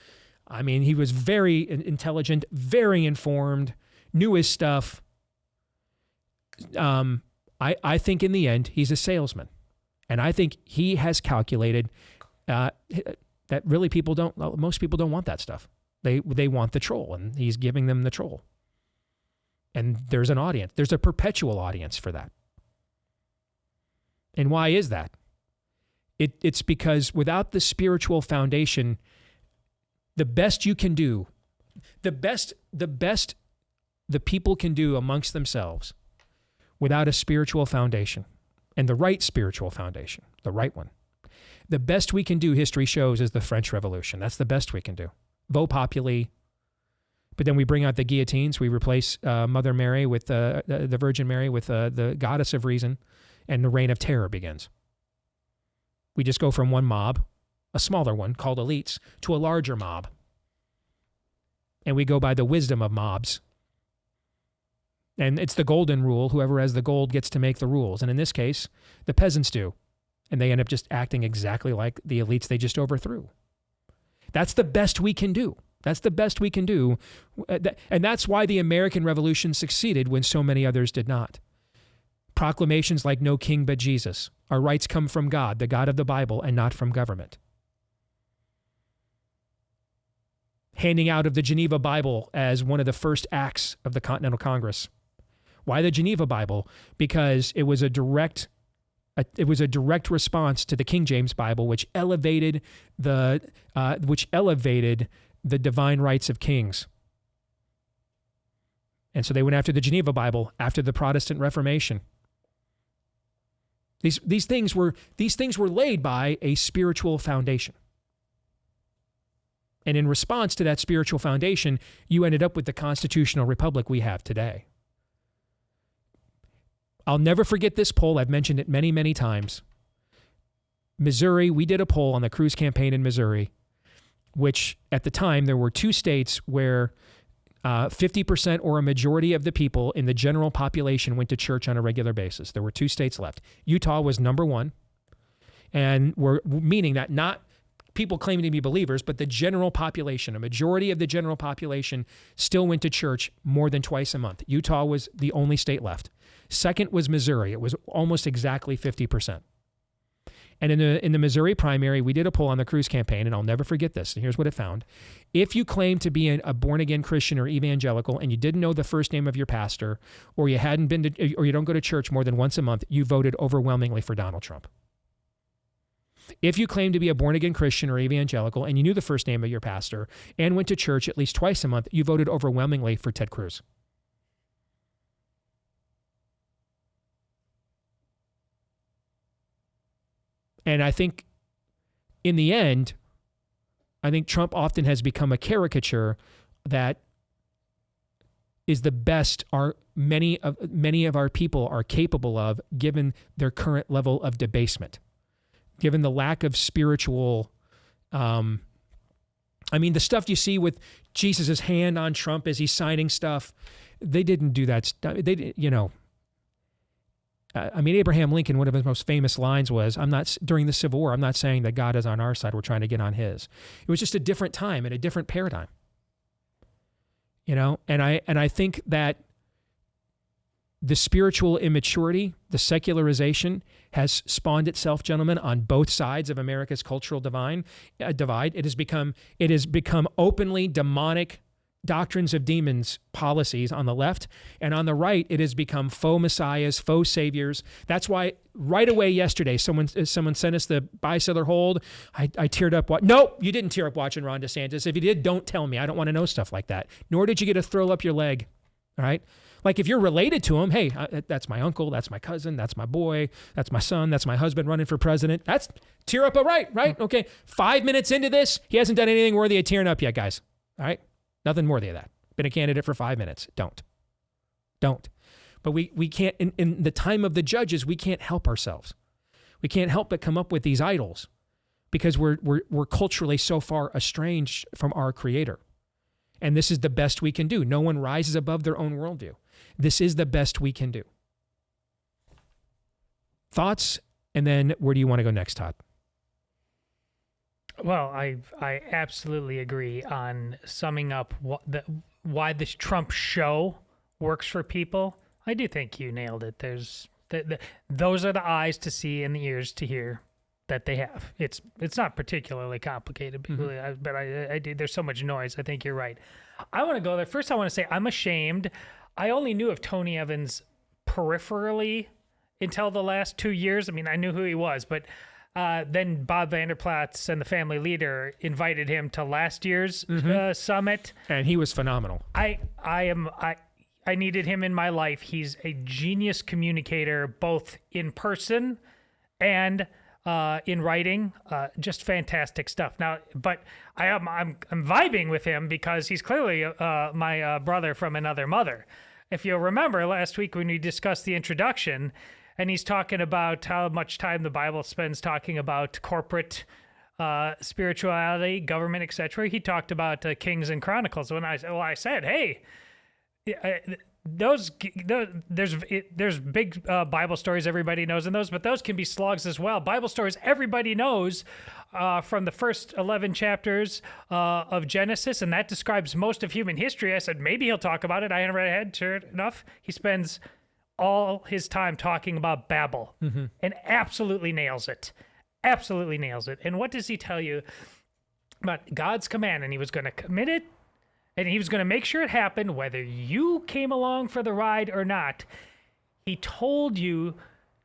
I mean, he was very intelligent, very informed, knew his stuff. I think in the end, he's a salesman. And I think he has calculated that really most people don't want that stuff. They want the troll, and he's giving them the troll. And there's an audience. There's a perpetual audience for that. And why is that? It's because without the spiritual foundation, the best you can do, the best the people can do amongst themselves without a spiritual foundation, and the right spiritual foundation, the right one, the best we can do, history shows, is the French Revolution. That's the best we can do. Vox populi. But then we bring out the guillotines. We replace Mother Mary with the Virgin Mary with the goddess of reason, and the reign of terror begins. We just go from one mob, a smaller one called elites, to a larger mob. And we go by the wisdom of mobs. And it's the golden rule. Whoever has the gold gets to make the rules. And in this case, the peasants do. And they end up just acting exactly like the elites they just overthrew. That's the best we can do. That's the best we can do. And that's why the American Revolution succeeded when so many others did not. Proclamations like "No king but Jesus." Our rights come from God, the God of the Bible, and not from government. Handing out of the Geneva Bible as one of the first acts of the Continental Congress. Why the Geneva Bible? Because it was a direct response to the King James Bible, which elevated the divine rights of kings. And so they went after the Geneva Bible after the Protestant Reformation. These things were laid by a spiritual foundation. And in response to that spiritual foundation, you ended up with the constitutional republic we have today. I'll never forget this poll. I've mentioned it many, many times. Missouri, we did a poll on the Cruz campaign in Missouri, which at the time there were 2 states where 50% or a majority of the people in the general population went to church on a regular basis. There were 2 states left. Utah was number 1, and meaning that not people claiming to be believers, but the general population, a majority of the general population still went to church more than twice a month. Utah was the only state left. Second was Missouri. It was almost exactly 50%. And in the Missouri primary, we did a poll on the Cruz campaign, and I'll never forget this. And here's what it found. If you claim to be a born-again Christian or evangelical and you didn't know the first name of your pastor, or you hadn't been to, or you don't go to church more than once a month, you voted overwhelmingly for Donald Trump. If you claim to be a born-again Christian or evangelical and you knew the first name of your pastor and went to church at least twice a month, you voted overwhelmingly for Ted Cruz. And I think in the end, I think Trump often has become a caricature that is the best many of our people are capable of, given their current level of debasement, given the lack of spiritual. I mean, the stuff you see with Jesus' hand on Trump as he's signing stuff, they didn't do that. I mean, Abraham Lincoln, one of his most famous lines was, during the Civil War, I'm not saying that God is on our side, we're trying to get on his. It was just a different time and a different paradigm. And I think that the spiritual immaturity, the secularization has spawned itself, gentlemen, on both sides of America's cultural divide. It has become openly demonic doctrines of demons policies on the left, and on the right, it has become faux messiahs, faux saviors. That's why right away yesterday, someone sent us the buy, sell, or hold. I teared up. Nope, you didn't tear up watching Ron DeSantis. If you did, don't tell me. I don't want to know stuff like that. Nor did you get to throw up your leg. All right. Like if you're related to him, hey, that's my uncle, that's my cousin, that's my boy, that's my son, that's my husband running for president. That's tear up a right? Okay. 5 minutes into this, he hasn't done anything worthy of tearing up yet, guys. All right. Nothing worthy of that. Been a candidate for 5 minutes. Don't. But we can't, in the time of the judges, we can't help ourselves. We can't help but come up with these idols because we're culturally so far estranged from our Creator. And this is the best we can do. No one rises above their own worldview. This is the best we can do. Thoughts? And then where do you want to go next, Todd? Well, I absolutely agree on summing up why this Trump show works for people. I do think you nailed it. Those are the eyes to see and the ears to hear that they have. It's not particularly complicated, but I do. There's so much noise. I think you're right. I want to go there. First, I want to say I'm ashamed. I only knew of Tony Evans peripherally until the last 2 years. I mean, I knew who he was, but then Bob Vanderplaats and the family leader invited him to last year's summit, and he was phenomenal. I needed him in my life. He's a genius communicator, both in person and in writing. Just fantastic stuff. Now, but I'm vibing with him because he's clearly my brother from another mother. If you'll remember last week when we discussed the introduction, and he's talking about how much time the Bible spends talking about corporate spirituality, government, etc. He talked about Kings and Chronicles. When I said, hey, there's big Bible stories everybody knows in those, but those can be slogs as well. Bible stories everybody knows from the first 11 chapters of Genesis, and that describes most of human history. I said, maybe he'll talk about it. I hadn't read ahead. Sure enough, he spends all his time talking about Babel and absolutely nails it. Absolutely nails it. And what does he tell you about God's command? And he was going to commit it, and he was going to make sure it happened, whether you came along for the ride or not. He told you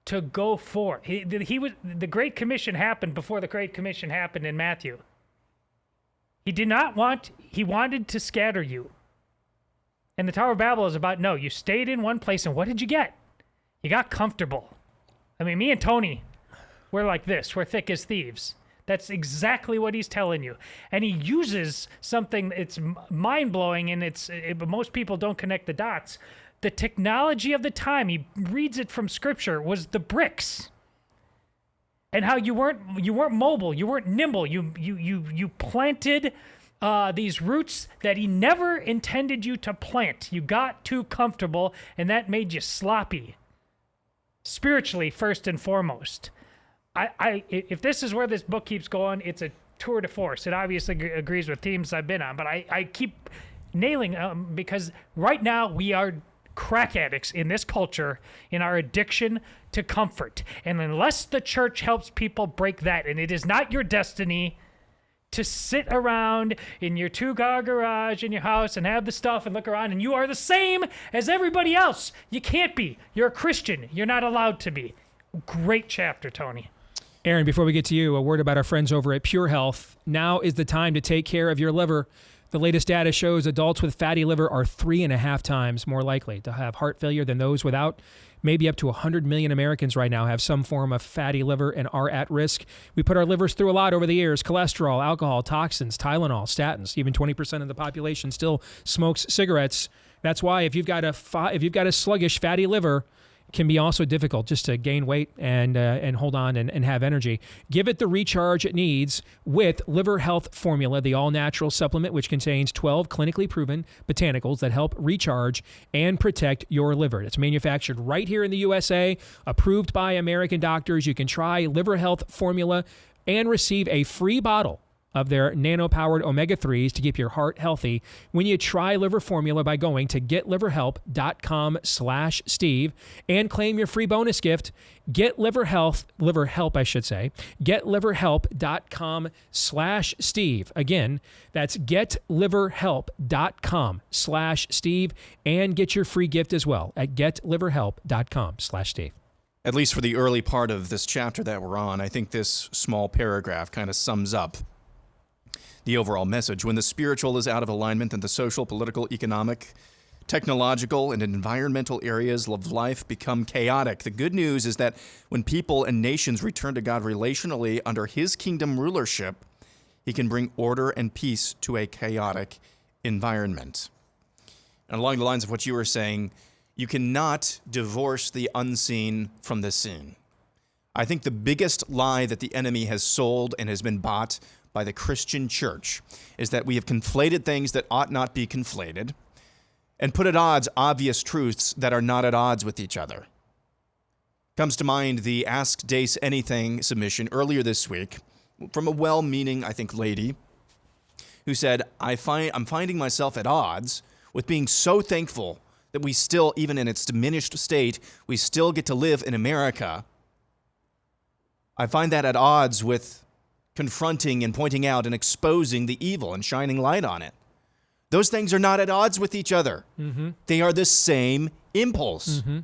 to go for it. The Great Commission happened before the Great Commission happened in Matthew. He wanted to scatter you. And the Tower of Babel is about, no, you stayed in one place, and what did you get? You got comfortable. I mean, me and Tony, we're like this. We're thick as thieves. That's exactly what he's telling you. And he uses something that's mind-blowing, and most people don't connect the dots. The technology of the time, he reads it from Scripture, was the bricks. And how you weren't mobile, you weren't nimble. You planted these roots that he never intended you to plant. You got too comfortable, and that made you sloppy. Spiritually, first and foremost. If this is where this book keeps going, it's a tour de force. It obviously agrees with themes I've been on, but I keep nailing because right now we are crack addicts in this culture in our addiction to comfort. And unless the church helps people break that, and it is not your destiny to sit around in your 2-car garage in your house and have the stuff and look around and you are the same as everybody else. You can't be. You're a Christian. You're not allowed to be. Great chapter, Tony. Aaron, before we get to you, a word about our friends over at Pure Health. Now is the time to take care of your liver. The latest data shows adults with fatty liver are 3.5 times more likely to have heart failure than those without. Maybe up to 100 million Americans right now have some form of fatty liver and are at risk. We put our livers through a lot over the years: cholesterol, alcohol, toxins, Tylenol, statins. Even 20% of the population still smokes cigarettes. That's why if you've got a sluggish fatty liver, it can be also difficult just to gain weight and hold on and have energy. Give it the recharge it needs with Liver Health Formula, the all-natural supplement which contains 12 clinically proven botanicals that help recharge and protect your liver. It's manufactured right here in the USA, approved by American doctors. You can try Liver Health Formula and receive a free bottle of their nano-powered omega-3s to keep your heart healthy when you try Liver Formula by going to getliverhelp.com/Steve and claim your free bonus gift. Get liver help, getliverhelp.com/Steve. Again, that's getliverhelp.com/Steve and get your free gift as well at getliverhelp.com/Steve. At least for the early part of this chapter that we're on, I think this small paragraph kind of sums up the overall message. When the spiritual is out of alignment, then the social, political, economic, technological, and environmental areas of life become chaotic. The good news is that when people and nations return to God relationally under his kingdom rulership, he can bring order and peace to a chaotic environment. And along the lines of what you were saying, you cannot divorce the unseen from the seen. I think the biggest lie that the enemy has sold and has been bought by the Christian church is that we have conflated things that ought not be conflated and put at odds obvious truths that are not at odds with each other. Comes to mind the Ask Deace Anything submission earlier this week from a well-meaning, I think, lady who said, I'm finding myself at odds with being so thankful that we still, even in its diminished state, we still get to live in America. I find that at odds with confronting and pointing out and exposing the evil and shining light on it. Those things are not at odds with each other. Mm-hmm. They are the same impulse. Mm-hmm.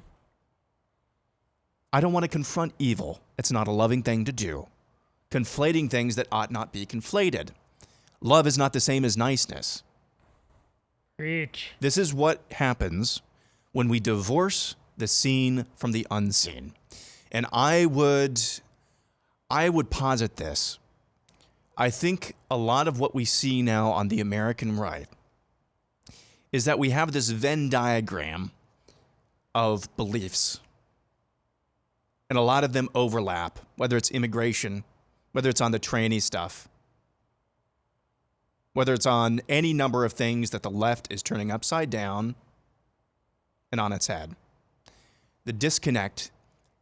I don't want to confront evil. It's not a loving thing to do. Conflating things that ought not be conflated. Love is not the same as niceness. Preach. This is what happens when we divorce the seen from the unseen. And I would posit this. I think a lot of what we see now on the American right is that we have this Venn diagram of beliefs. And a lot of them overlap, whether it's immigration, whether it's on the tranny stuff, whether it's on any number of things that the left is turning upside down and on its head. The disconnect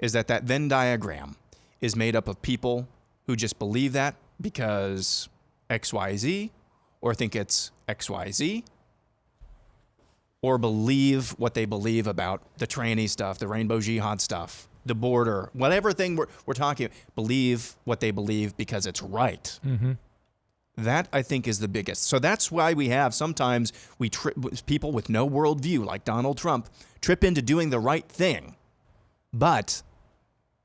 is that Venn diagram is made up of people who just believe that because XYZ, or think it's XYZ, or believe what they believe about the tranny stuff, the rainbow jihad stuff, the border, whatever thing we're talking about, believe what they believe because it's right. Mm-hmm. That, I think, is the biggest. So that's why we have sometimes people with no worldview, like Donald Trump, trip into doing the right thing. But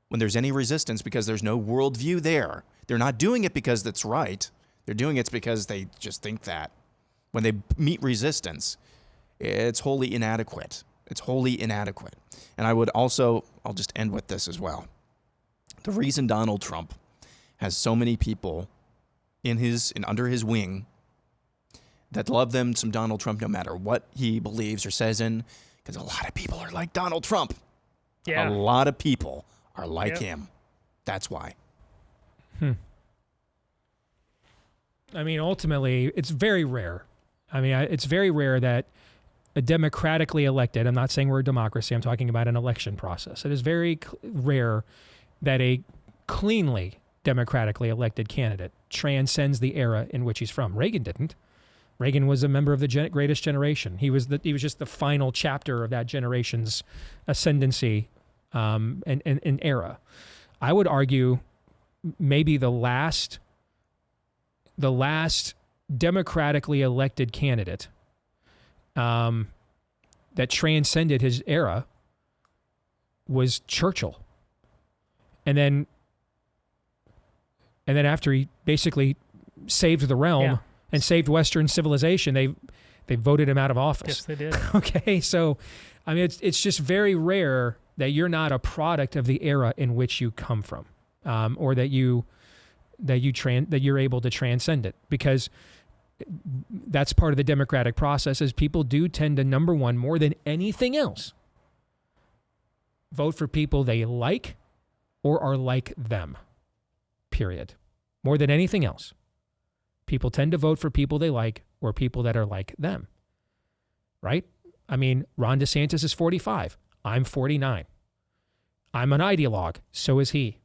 when there's any resistance because there's no worldview there, they're not doing it because that's right. They're doing it because they just think that. When they meet resistance, it's wholly inadequate. It's wholly inadequate. And I'll just end with this as well. The reason Donald Trump has so many people under his wing that love some Donald Trump no matter what he believes or says because a lot of people are like Donald Trump. Yeah. A lot of people are like him. That's why. I mean, ultimately, it's very rare. It's very rare that a democratically elected, I'm not saying we're a democracy, I'm talking about an election process. It is very rare that a cleanly democratically elected candidate transcends the era in which he's from. Reagan didn't. Reagan was a member of the greatest generation. He was just the final chapter of that generation's ascendancy and era. I would argue maybe the last democratically elected candidate that transcended his era was Churchill. And then after he basically saved the realm and saved Western civilization, they voted him out of office. Yes, they did. Okay, so I mean, it's just very rare that you're not a product of the era in which you come from, or that you're able to transcend it, because that's part of the democratic process. Is people do tend to, number one, more than anything else, vote for people they like or are like them. Period. More than anything else, people tend to vote for people they like or people that are like them. Right? I mean, Ron DeSantis is 45. I'm 49. I'm an ideologue. So is he.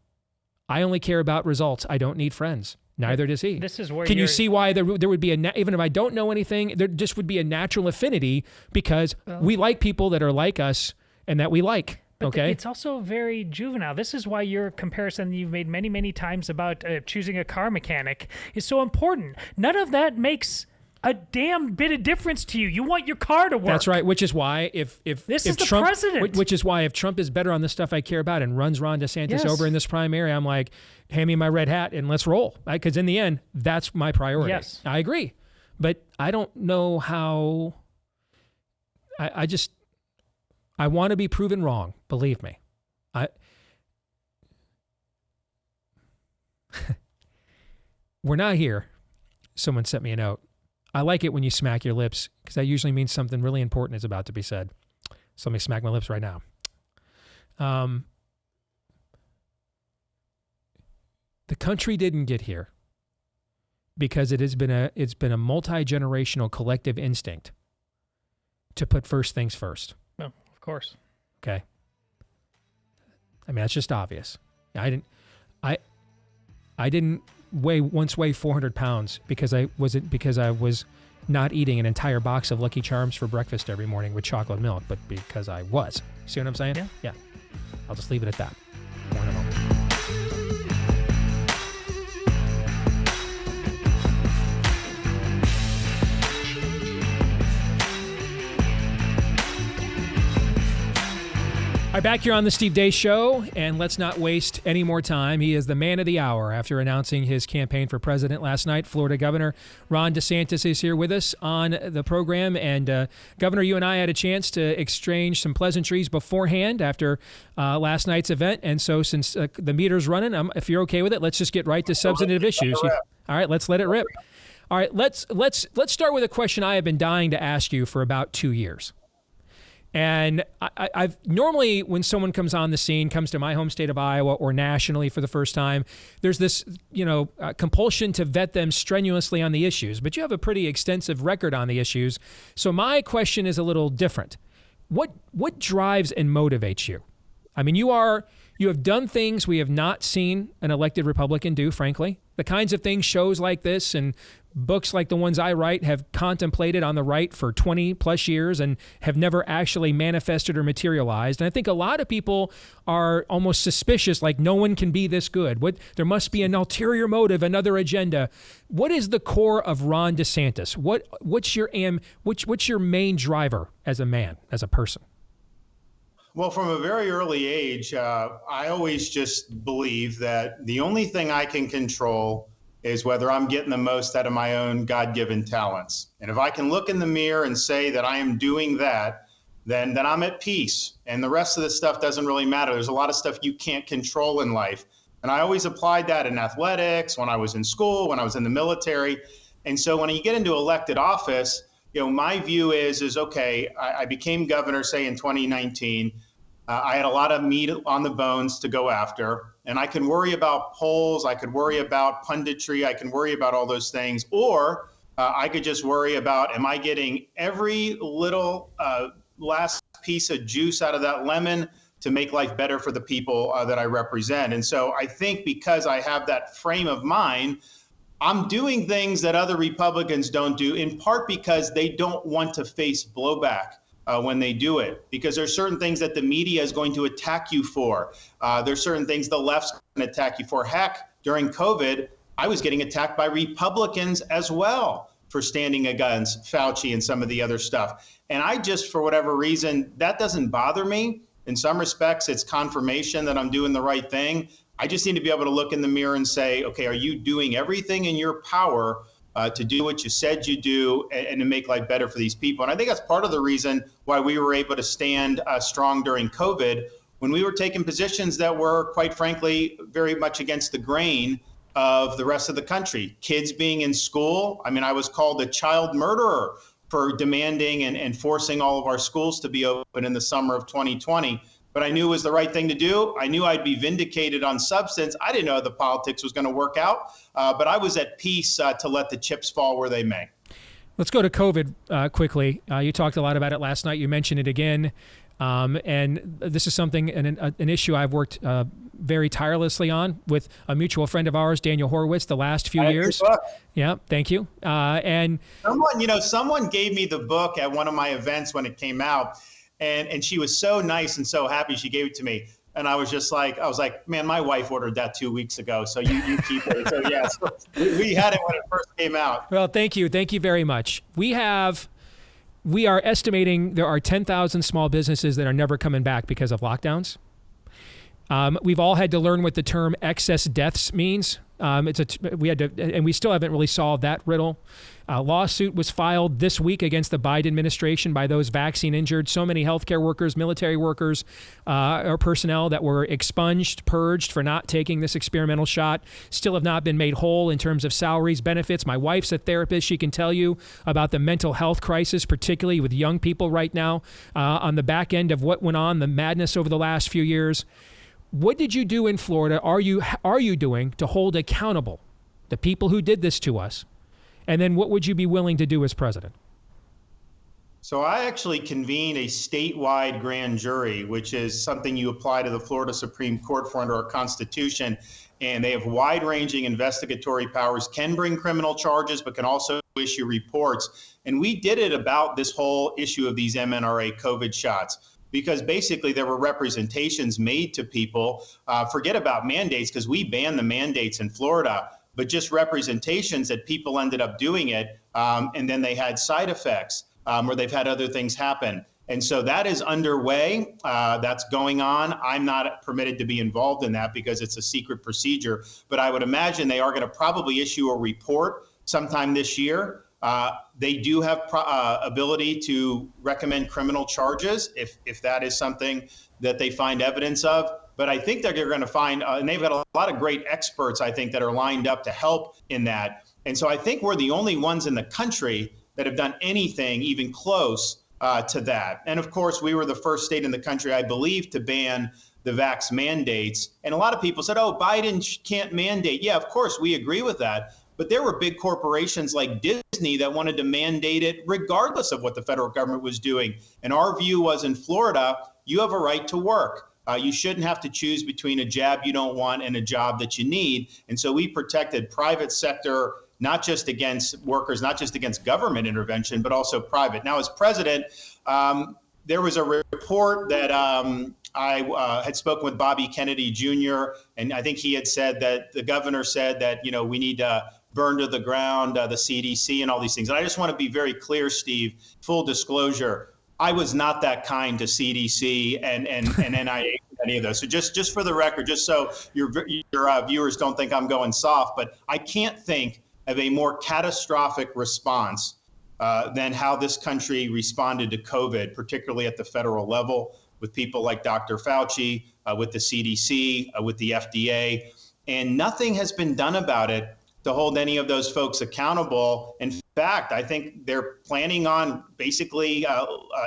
I only care about results. I don't need friends. Neither does he. This is where Can you see why there would be even if I don't know anything, there just would be a natural affinity because we like people that are like us and that we like. But okay. It's also very juvenile. This is why your comparison you've made many, many times about choosing a car mechanic is so important. None of that makes a damn bit of difference to you. You want your car to work. That's right. Which is why if this is Trump, the president. Which is why if Trump is better on the stuff I care about and runs Ron DeSantis over in this primary, I'm like, hand me my red hat and let's roll. Because in the end, that's my priority. Yes. I agree. But I don't know how. I want to be proven wrong. Believe me. We're not here. Someone sent me a note. I like it when you smack your lips because that usually means something really important is about to be said. So let me smack my lips right now. The country didn't get here because it's been a multi-generational collective instinct to put first things first. No, of course. Okay. I mean, that's just obvious. I didn't weigh 400 pounds because I was not eating an entire box of Lucky Charms for breakfast every morning with chocolate milk, but because I was. See what I'm saying? Yeah. I'll just leave it at that. More in a moment. All right, back here on the Steve Deace Show, and let's not waste any more time. He is the man of the hour after announcing his campaign for president last night. Florida Governor Ron DeSantis is here with us on the program. And Governor, you and I had a chance to exchange some pleasantries beforehand after last night's event. And so since the meter's running, if you're okay with it, let's just get right to substantive issues. All right, let's let it rip. All right, let's start with a question I have been dying to ask you for about 2 years. And I've normally, when someone comes on the scene, comes to my home state of Iowa or nationally for the first time, there's this, compulsion to vet them strenuously on the issues. But you have a pretty extensive record on the issues. So my question is a little different. What drives and motivates you? I mean, you have done things we have not seen an elected Republican do, frankly. The kinds of things shows like this and books like the ones I write have contemplated on the right for 20 plus years and have never actually manifested or materialized. And I think a lot of people are almost suspicious, like no one can be this good. There must be an ulterior motive, another agenda. What is the core of Ron DeSantis? What's your main driver as a man, as a person? Well, from a very early age, I always just believe that the only thing I can control is whether I'm getting the most out of my own God-given talents. And if I can look in the mirror and say that I am doing that, then I'm at peace. And the rest of the stuff doesn't really matter. There's a lot of stuff you can't control in life. And I always applied that in athletics, when I was in school, when I was in the military. And so when you get into elected office, my view is okay, I became governor, say in 2019. I had a lot of meat on the bones to go after, and I can worry about polls, I could worry about punditry, I can worry about all those things, or I could just worry about, am I getting every little last piece of juice out of that lemon to make life better for the people that I represent. And so I think because I have that frame of mind, I'm doing things that other Republicans don't do, in part because they don't want to face blowback when they do it, because there's certain things that the media is going to attack you for. There's certain things the left's going to attack you for. Heck, during COVID, I was getting attacked by Republicans as well for standing against Fauci and some of the other stuff. And I just, for whatever reason, that doesn't bother me. In some respects, it's confirmation that I'm doing the right thing. I just need to be able to look in the mirror and say, okay, are you doing everything in your power to do what you said you do and to make life better for these people? And I think that's part of the reason why we were able to stand strong during COVID, when we were taking positions that were, quite frankly, very much against the grain of the rest of the country. Kids being in school. I mean, I was called a child murderer for demanding and forcing all of our schools to be open in the summer of 2020. But I knew it was the right thing to do. I knew I'd be vindicated on substance. I didn't know how the politics was going to work out, but I was at peace to let the chips fall where they may. Let's go to COVID quickly. You talked a lot about it last night. You mentioned it again. And this is something, an issue I've worked very tirelessly on with a mutual friend of ours, Daniel Horowitz, the last few years. Yeah, thank you. And someone gave me the book at one of my events when it came out, and she was so nice and so happy she gave it to me. And I was like, man, my wife ordered that 2 weeks ago, so you keep it. So yes, we had it when it first came out. Well, thank you very much. We are estimating there are 10,000 small businesses that are never coming back because of lockdowns. We've all had to learn what the term excess deaths means. And we still haven't really solved that riddle. A lawsuit was filed this week against the Biden administration by those vaccine injured. So many healthcare workers, military workers, or personnel that were expunged, purged for not taking this experimental shot, still have not been made whole in terms of salaries, benefits. My wife's a therapist. She can tell you about the mental health crisis, particularly with young people right now, on the back end of what went on, the madness over the last few years. What did you do in Florida? Are you doing to hold accountable the people who did this to us? And then what would you be willing to do as president? So I actually convened a statewide grand jury, which is something you apply to the Florida Supreme Court for under our Constitution. And they have wide-ranging investigatory powers, can bring criminal charges, but can also issue reports. And we did it about this whole issue of these mNRA COVID shots, because basically there were representations made to people. Forget about mandates, because we banned the mandates in Florida, but just representations that people ended up doing it, and then they had side effects, or they've had other things happen. And so that is underway. That's going on. I'm not permitted to be involved in that because it's a secret procedure, but I would imagine they are going to probably issue a report sometime this year. They do have ability to recommend criminal charges if that is something that they find evidence of. But I think that they're going to find, and they've got a lot of great experts, I think, that are lined up to help in that. And so I think we're the only ones in the country that have done anything even close to that. And of course, we were the first state in the country, I believe, to ban the vax mandates. And a lot of people said, oh, Biden can't mandate. Yeah, of course, we agree with that. But there were big corporations like Disney that wanted to mandate it regardless of what the federal government was doing. And our view was, in Florida, you have a right to work. You shouldn't have to choose between a jab you don't want and a job that you need. And so we protected private sector, not just against workers, not just against government intervention, but also private. Now, as president, there was a report that I had spoken with Bobby Kennedy Jr., and I think he had said that the governor said that, we need to burn to the ground the CDC and all these things. And I just want to be very clear, Steve, full disclosure. I was not that kind to CDC and NIH, any of those. So just for the record, just so your viewers don't think I'm going soft, but I can't think of a more catastrophic response than how this country responded to COVID, particularly at the federal level, with people like Dr. Fauci, with the CDC, with the FDA. And nothing has been done about it to hold any of those folks accountable. In fact, I think they're planning on basically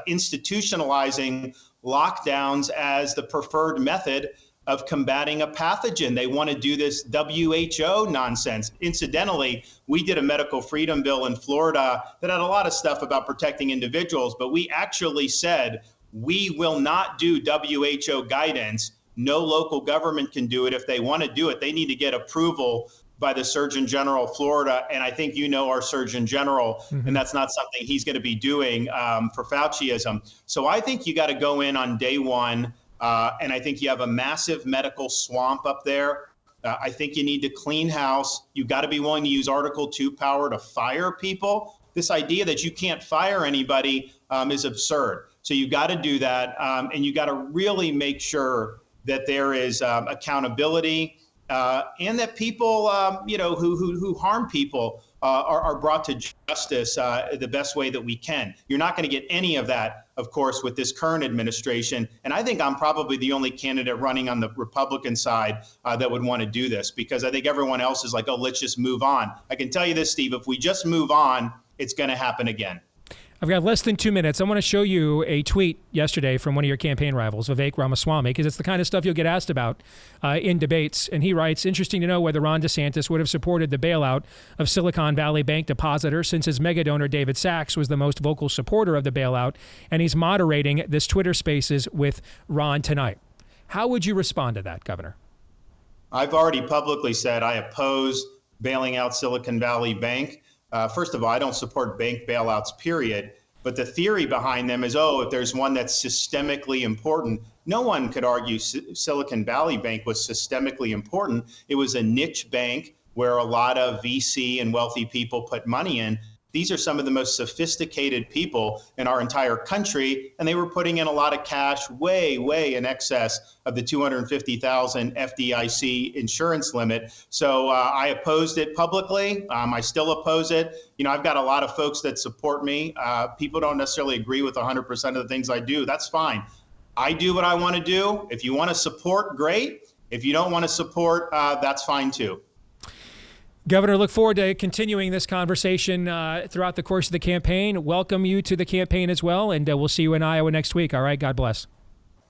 institutionalizing lockdowns as the preferred method of combating a pathogen. They want to do this WHO nonsense. Incidentally, we did a medical freedom bill in Florida that had a lot of stuff about protecting individuals, but we actually said We will not do WHO guidance. No local government can do it. If they want to do it, they need to get approval by the Surgeon General of Florida. And I think our Surgeon General, and that's not something he's going to be doing for Fauciism. So I think you got to go in on day one. And I think you have a massive medical swamp up there. I think you need to clean house. You got to be willing to use Article 2 power to fire people. This idea that you can't fire anybody is absurd. So you got to do that. And you got to really make sure that there is accountability. And that people, who harm people are brought to justice the best way that we can. You're not going to get any of that, of course, with this current administration. And I think I'm probably the only candidate running on the Republican side that would want to do this, because I think everyone else is like, oh, let's just move on. I can tell you this, Steve, if we just move on, it's going to happen again. I've got less than 2 minutes. I want to show you a tweet yesterday from one of your campaign rivals, Vivek Ramaswamy, because it's the kind of stuff you'll get asked about in debates. And he writes, interesting to know whether Ron DeSantis would have supported the bailout of Silicon Valley Bank depositors, since his mega donor David Sachs was the most vocal supporter of the bailout, and he's moderating this Twitter Spaces with Ron tonight. How would you respond to that, Governor? I've already publicly said I oppose bailing out Silicon Valley Bank. First of all, I don't support bank bailouts, period. But the theory behind them is, if there's one that's systemically important. No one could argue Silicon Valley Bank was systemically important. It was a niche bank where a lot of VC and wealthy people put money in. These are some of the most sophisticated people in our entire country, and they were putting in a lot of cash, way, way in excess of the $250,000 FDIC insurance limit. So I opposed it publicly. I still oppose it. I've got a lot of folks that support me. People don't necessarily agree with 100% of the things I do. That's fine. I do what I want to do. If you want to support, great. If you don't want to support, that's fine too. Governor, look forward to continuing this conversation throughout the course of the campaign. Welcome you to the campaign as well, and we'll see you in Iowa next week. All right, God bless.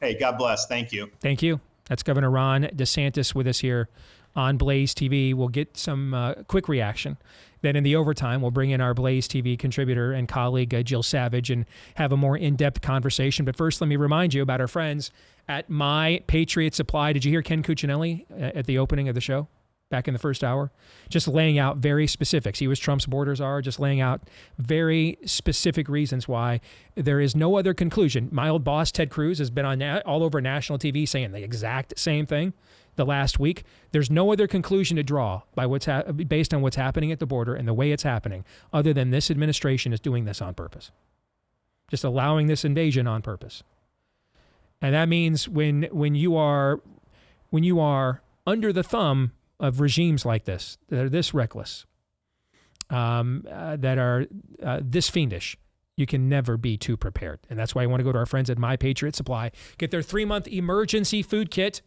Hey, God bless. Thank you. Thank you. That's Governor Ron DeSantis with us here on Blaze TV. We'll get some quick reaction. Then in the overtime, we'll bring in our Blaze TV contributor and colleague, Jill Savage, and have a more in-depth conversation. But first, let me remind you about our friends at My Patriot Supply. Did you hear Ken Cuccinelli at the opening of the show? Back in the first hour, just laying out very specifics. He was Trump's borders are, just laying out very specific reasons why there is no other conclusion. My old boss, Ted Cruz, has been on all over national TV saying the exact same thing the last week. There's no other conclusion to draw by based on what's happening at the border and the way it's happening, other than this administration is doing this on purpose, just allowing this invasion on purpose. And that means when you are under the thumb of regimes like this, that are this reckless, that are this fiendish, you can never be too prepared. And that's why I want to go to our friends at My Patriot Supply. Get their 3-month emergency food kit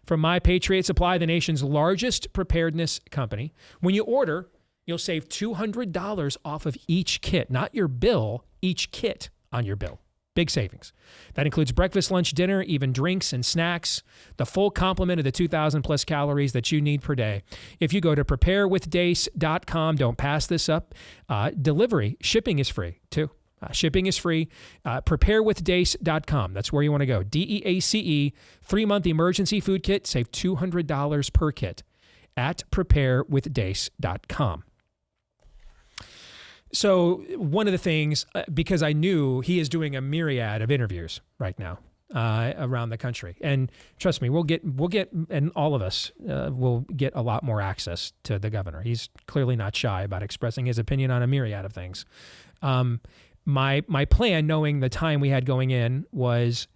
from My Patriot Supply, the nation's largest preparedness company. When you order, you'll save $200 off of each kit, not your bill, each kit on your bill. Big savings. That includes breakfast, lunch, dinner, even drinks and snacks, the full complement of the 2,000 plus calories that you need per day. If you go to preparewithdace.com, don't pass this up. Shipping is free too. Shipping is free. Preparewithdace.com. That's where you want to go. DEACE, 3-month emergency food kit. Save $200 per kit at preparewithdace.com. So one of the things, because I knew he is doing a myriad of interviews right now around the country, and trust me, we'll get, and all of us will get a lot more access to the governor. He's clearly not shy about expressing his opinion on a myriad of things. My plan, knowing the time we had going in, was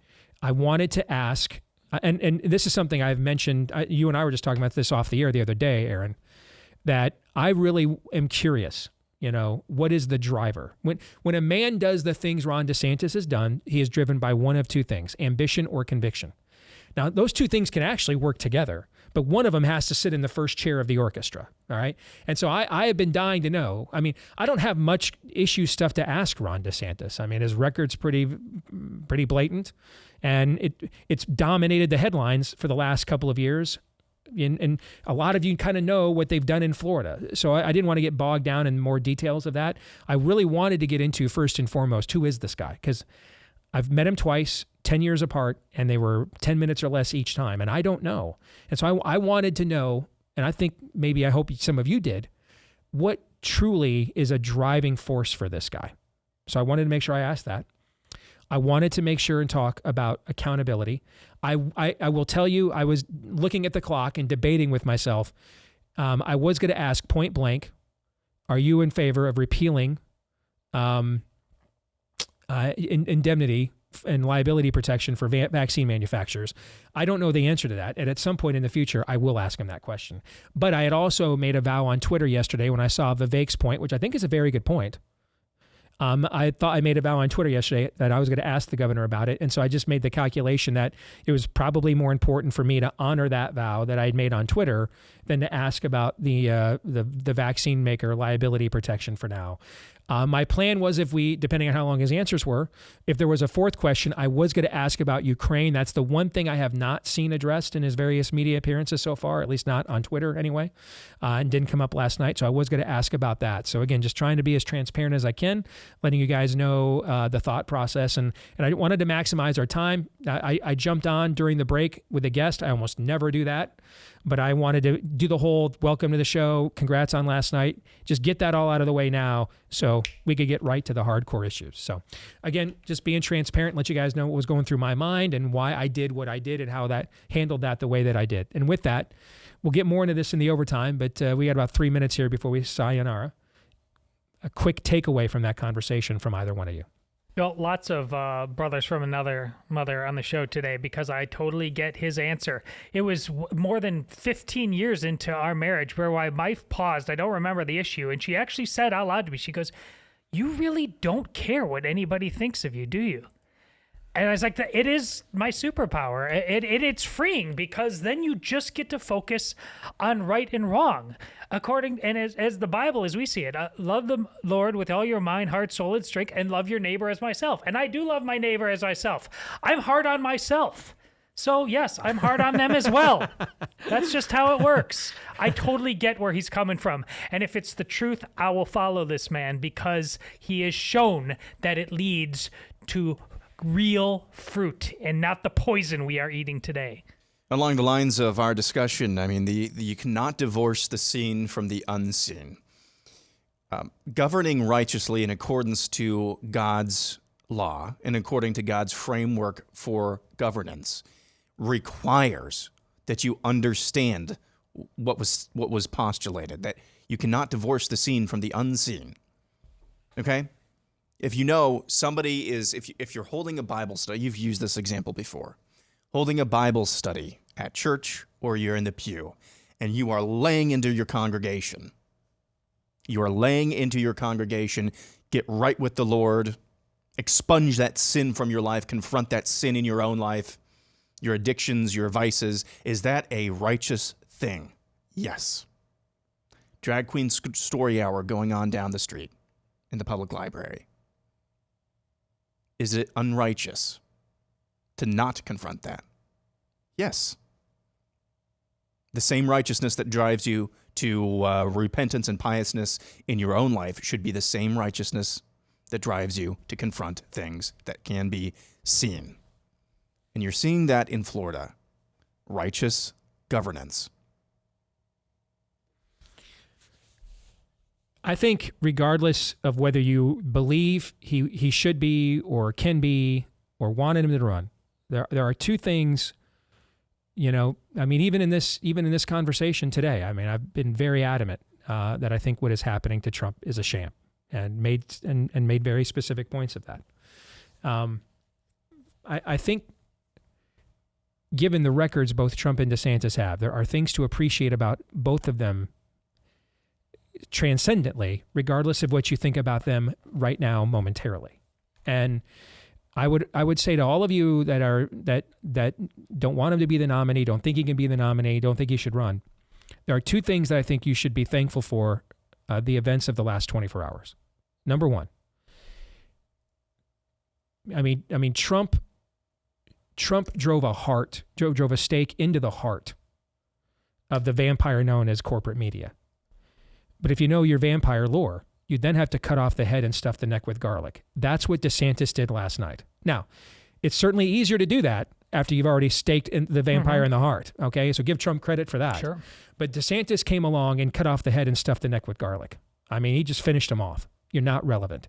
I wanted to ask, and this is something I've mentioned. You and I were just talking about this off the air the other day, Aaron, that I really am curious. What is the driver? When a man does the things Ron DeSantis has done, he is driven by one of two things, ambition or conviction. Now, those two things can actually work together, but one of them has to sit in the first chair of the orchestra, all right? And so I have been dying to know. I mean, I don't have much issue stuff to ask Ron DeSantis. I mean, his record's pretty blatant, and it's dominated the headlines for the last couple of years. And a lot of you kind of know what they've done in Florida. So I didn't want to get bogged down in more details of that. I really wanted to get into, first and foremost, who is this guy? Because I've met him twice, 10 years apart, and they were 10 minutes or less each time. And I don't know. And so I wanted to know, and I hope some of you did, what truly is a driving force for this guy. So I wanted to make sure I asked that. I wanted to make sure and talk about accountability. I will tell you, I was looking at the clock and debating with myself. I was going to ask point blank, are you in favor of repealing indemnity and liability protection for vaccine manufacturers? I don't know the answer to that. And at some point in the future, I will ask him that question. But I had also made a vow on Twitter yesterday when I saw Vivek's point, which I think is a very good point. I thought I made a vow on Twitter yesterday that I was going to ask the governor about it. And so I just made the calculation that it was probably more important for me to honor that vow that I had made on Twitter than to ask about the vaccine maker liability protection for now. My plan was, depending on how long his answers were, if there was a fourth question, I was going to ask about Ukraine. That's the one thing I have not seen addressed in his various media appearances so far, at least not on Twitter anyway, and didn't come up last night. So I was going to ask about that. So again, just trying to be as transparent as I can, letting you guys know the thought process. And I wanted to maximize our time. I jumped on during the break with a guest. I almost never do that. But I wanted to do the whole welcome to the show, congrats on last night, just get that all out of the way now so we could get right to the hardcore issues. So again, just being transparent, let you guys know what was going through my mind and why I did what I did and how that handled that the way that I did. And with that, we'll get more into this in the overtime, but we got about 3 minutes here before we sayonara. A quick takeaway from that conversation from either one of you. Well, lots of brothers from another mother on the show today because I totally get his answer. It was more than 15 years into our marriage where my wife paused. I don't remember the issue. And she actually said out loud to me, she goes, "You really don't care what anybody thinks of you, do you?" And I was like, it is my superpower. It's freeing because then you just get to focus on right and wrong. As the Bible, as we see it, love the Lord with all your mind, heart, soul, and strength, and love your neighbor as myself. And I do love my neighbor as myself. I'm hard on myself. So yes, I'm hard on them as well. That's just how it works. I totally get where he's coming from. And if it's the truth, I will follow this man because he has shown that it leads to real fruit and not the poison we are eating today. Along the lines of our discussion, I mean, you cannot divorce the seen from the unseen. Governing righteously in accordance to God's law and according to God's framework for governance requires that you understand what was postulated, that you cannot divorce the seen from the unseen. Okay? If you know somebody is, if you're holding a Bible study, you've used this example before, holding a Bible study at church or you're in the pew and you are laying into your congregation. You are laying into your congregation, get right with the Lord, expunge that sin from your life, confront that sin in your own life, your addictions, your vices. Is that a righteous thing? Yes. Drag queen story hour going on down the street in the public library. Is it unrighteous to not confront that? Yes. The same righteousness that drives you to repentance and piousness in your own life should be the same righteousness that drives you to confront things that can be seen. And you're seeing that in Florida. Righteous governance. I think regardless of whether you believe he should be or can be or wanted him to run, there are two things, I mean, even in this conversation today, I mean, I've been very adamant that I think what is happening to Trump is a sham and made very specific points of that. I think given the records both Trump and DeSantis have, there are things to appreciate about both of them transcendently, regardless of what you think about them right now momentarily. And I would say to all of you that don't want him to be the nominee, don't think he can be the nominee, don't think he should run, there are two things that I think you should be thankful for the events of the last 24 hours. Number one, I mean Trump drove a stake into the heart of the vampire known as corporate media. But if you know your vampire lore, you then have to cut off the head and stuff the neck with garlic. That's what DeSantis did last night. Now, it's certainly easier to do that after you've already staked the vampire in the heart. Okay, so give Trump credit for that. Sure. But DeSantis came along and cut off the head and stuffed the neck with garlic. I mean, he just finished him off. You're not relevant.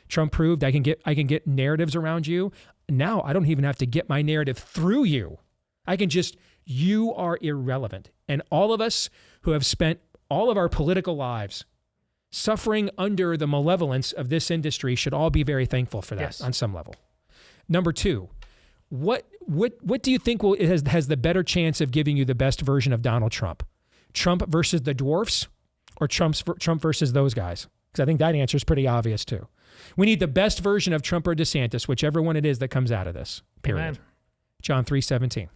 Trump proved I can get narratives around you. Now I don't even have to get my narrative through you. I can just, you are irrelevant. And all of us who have spent all of our political lives suffering under the malevolence of this industry should all be very thankful for that on some level. Number two, what do you think has the better chance of giving you the best version of Donald Trump? Trump versus the dwarfs or Trump versus those guys? Because I think that answer is pretty obvious too. We need the best version of Trump or DeSantis, whichever one it is that comes out of this, period. Amen. John 3:17.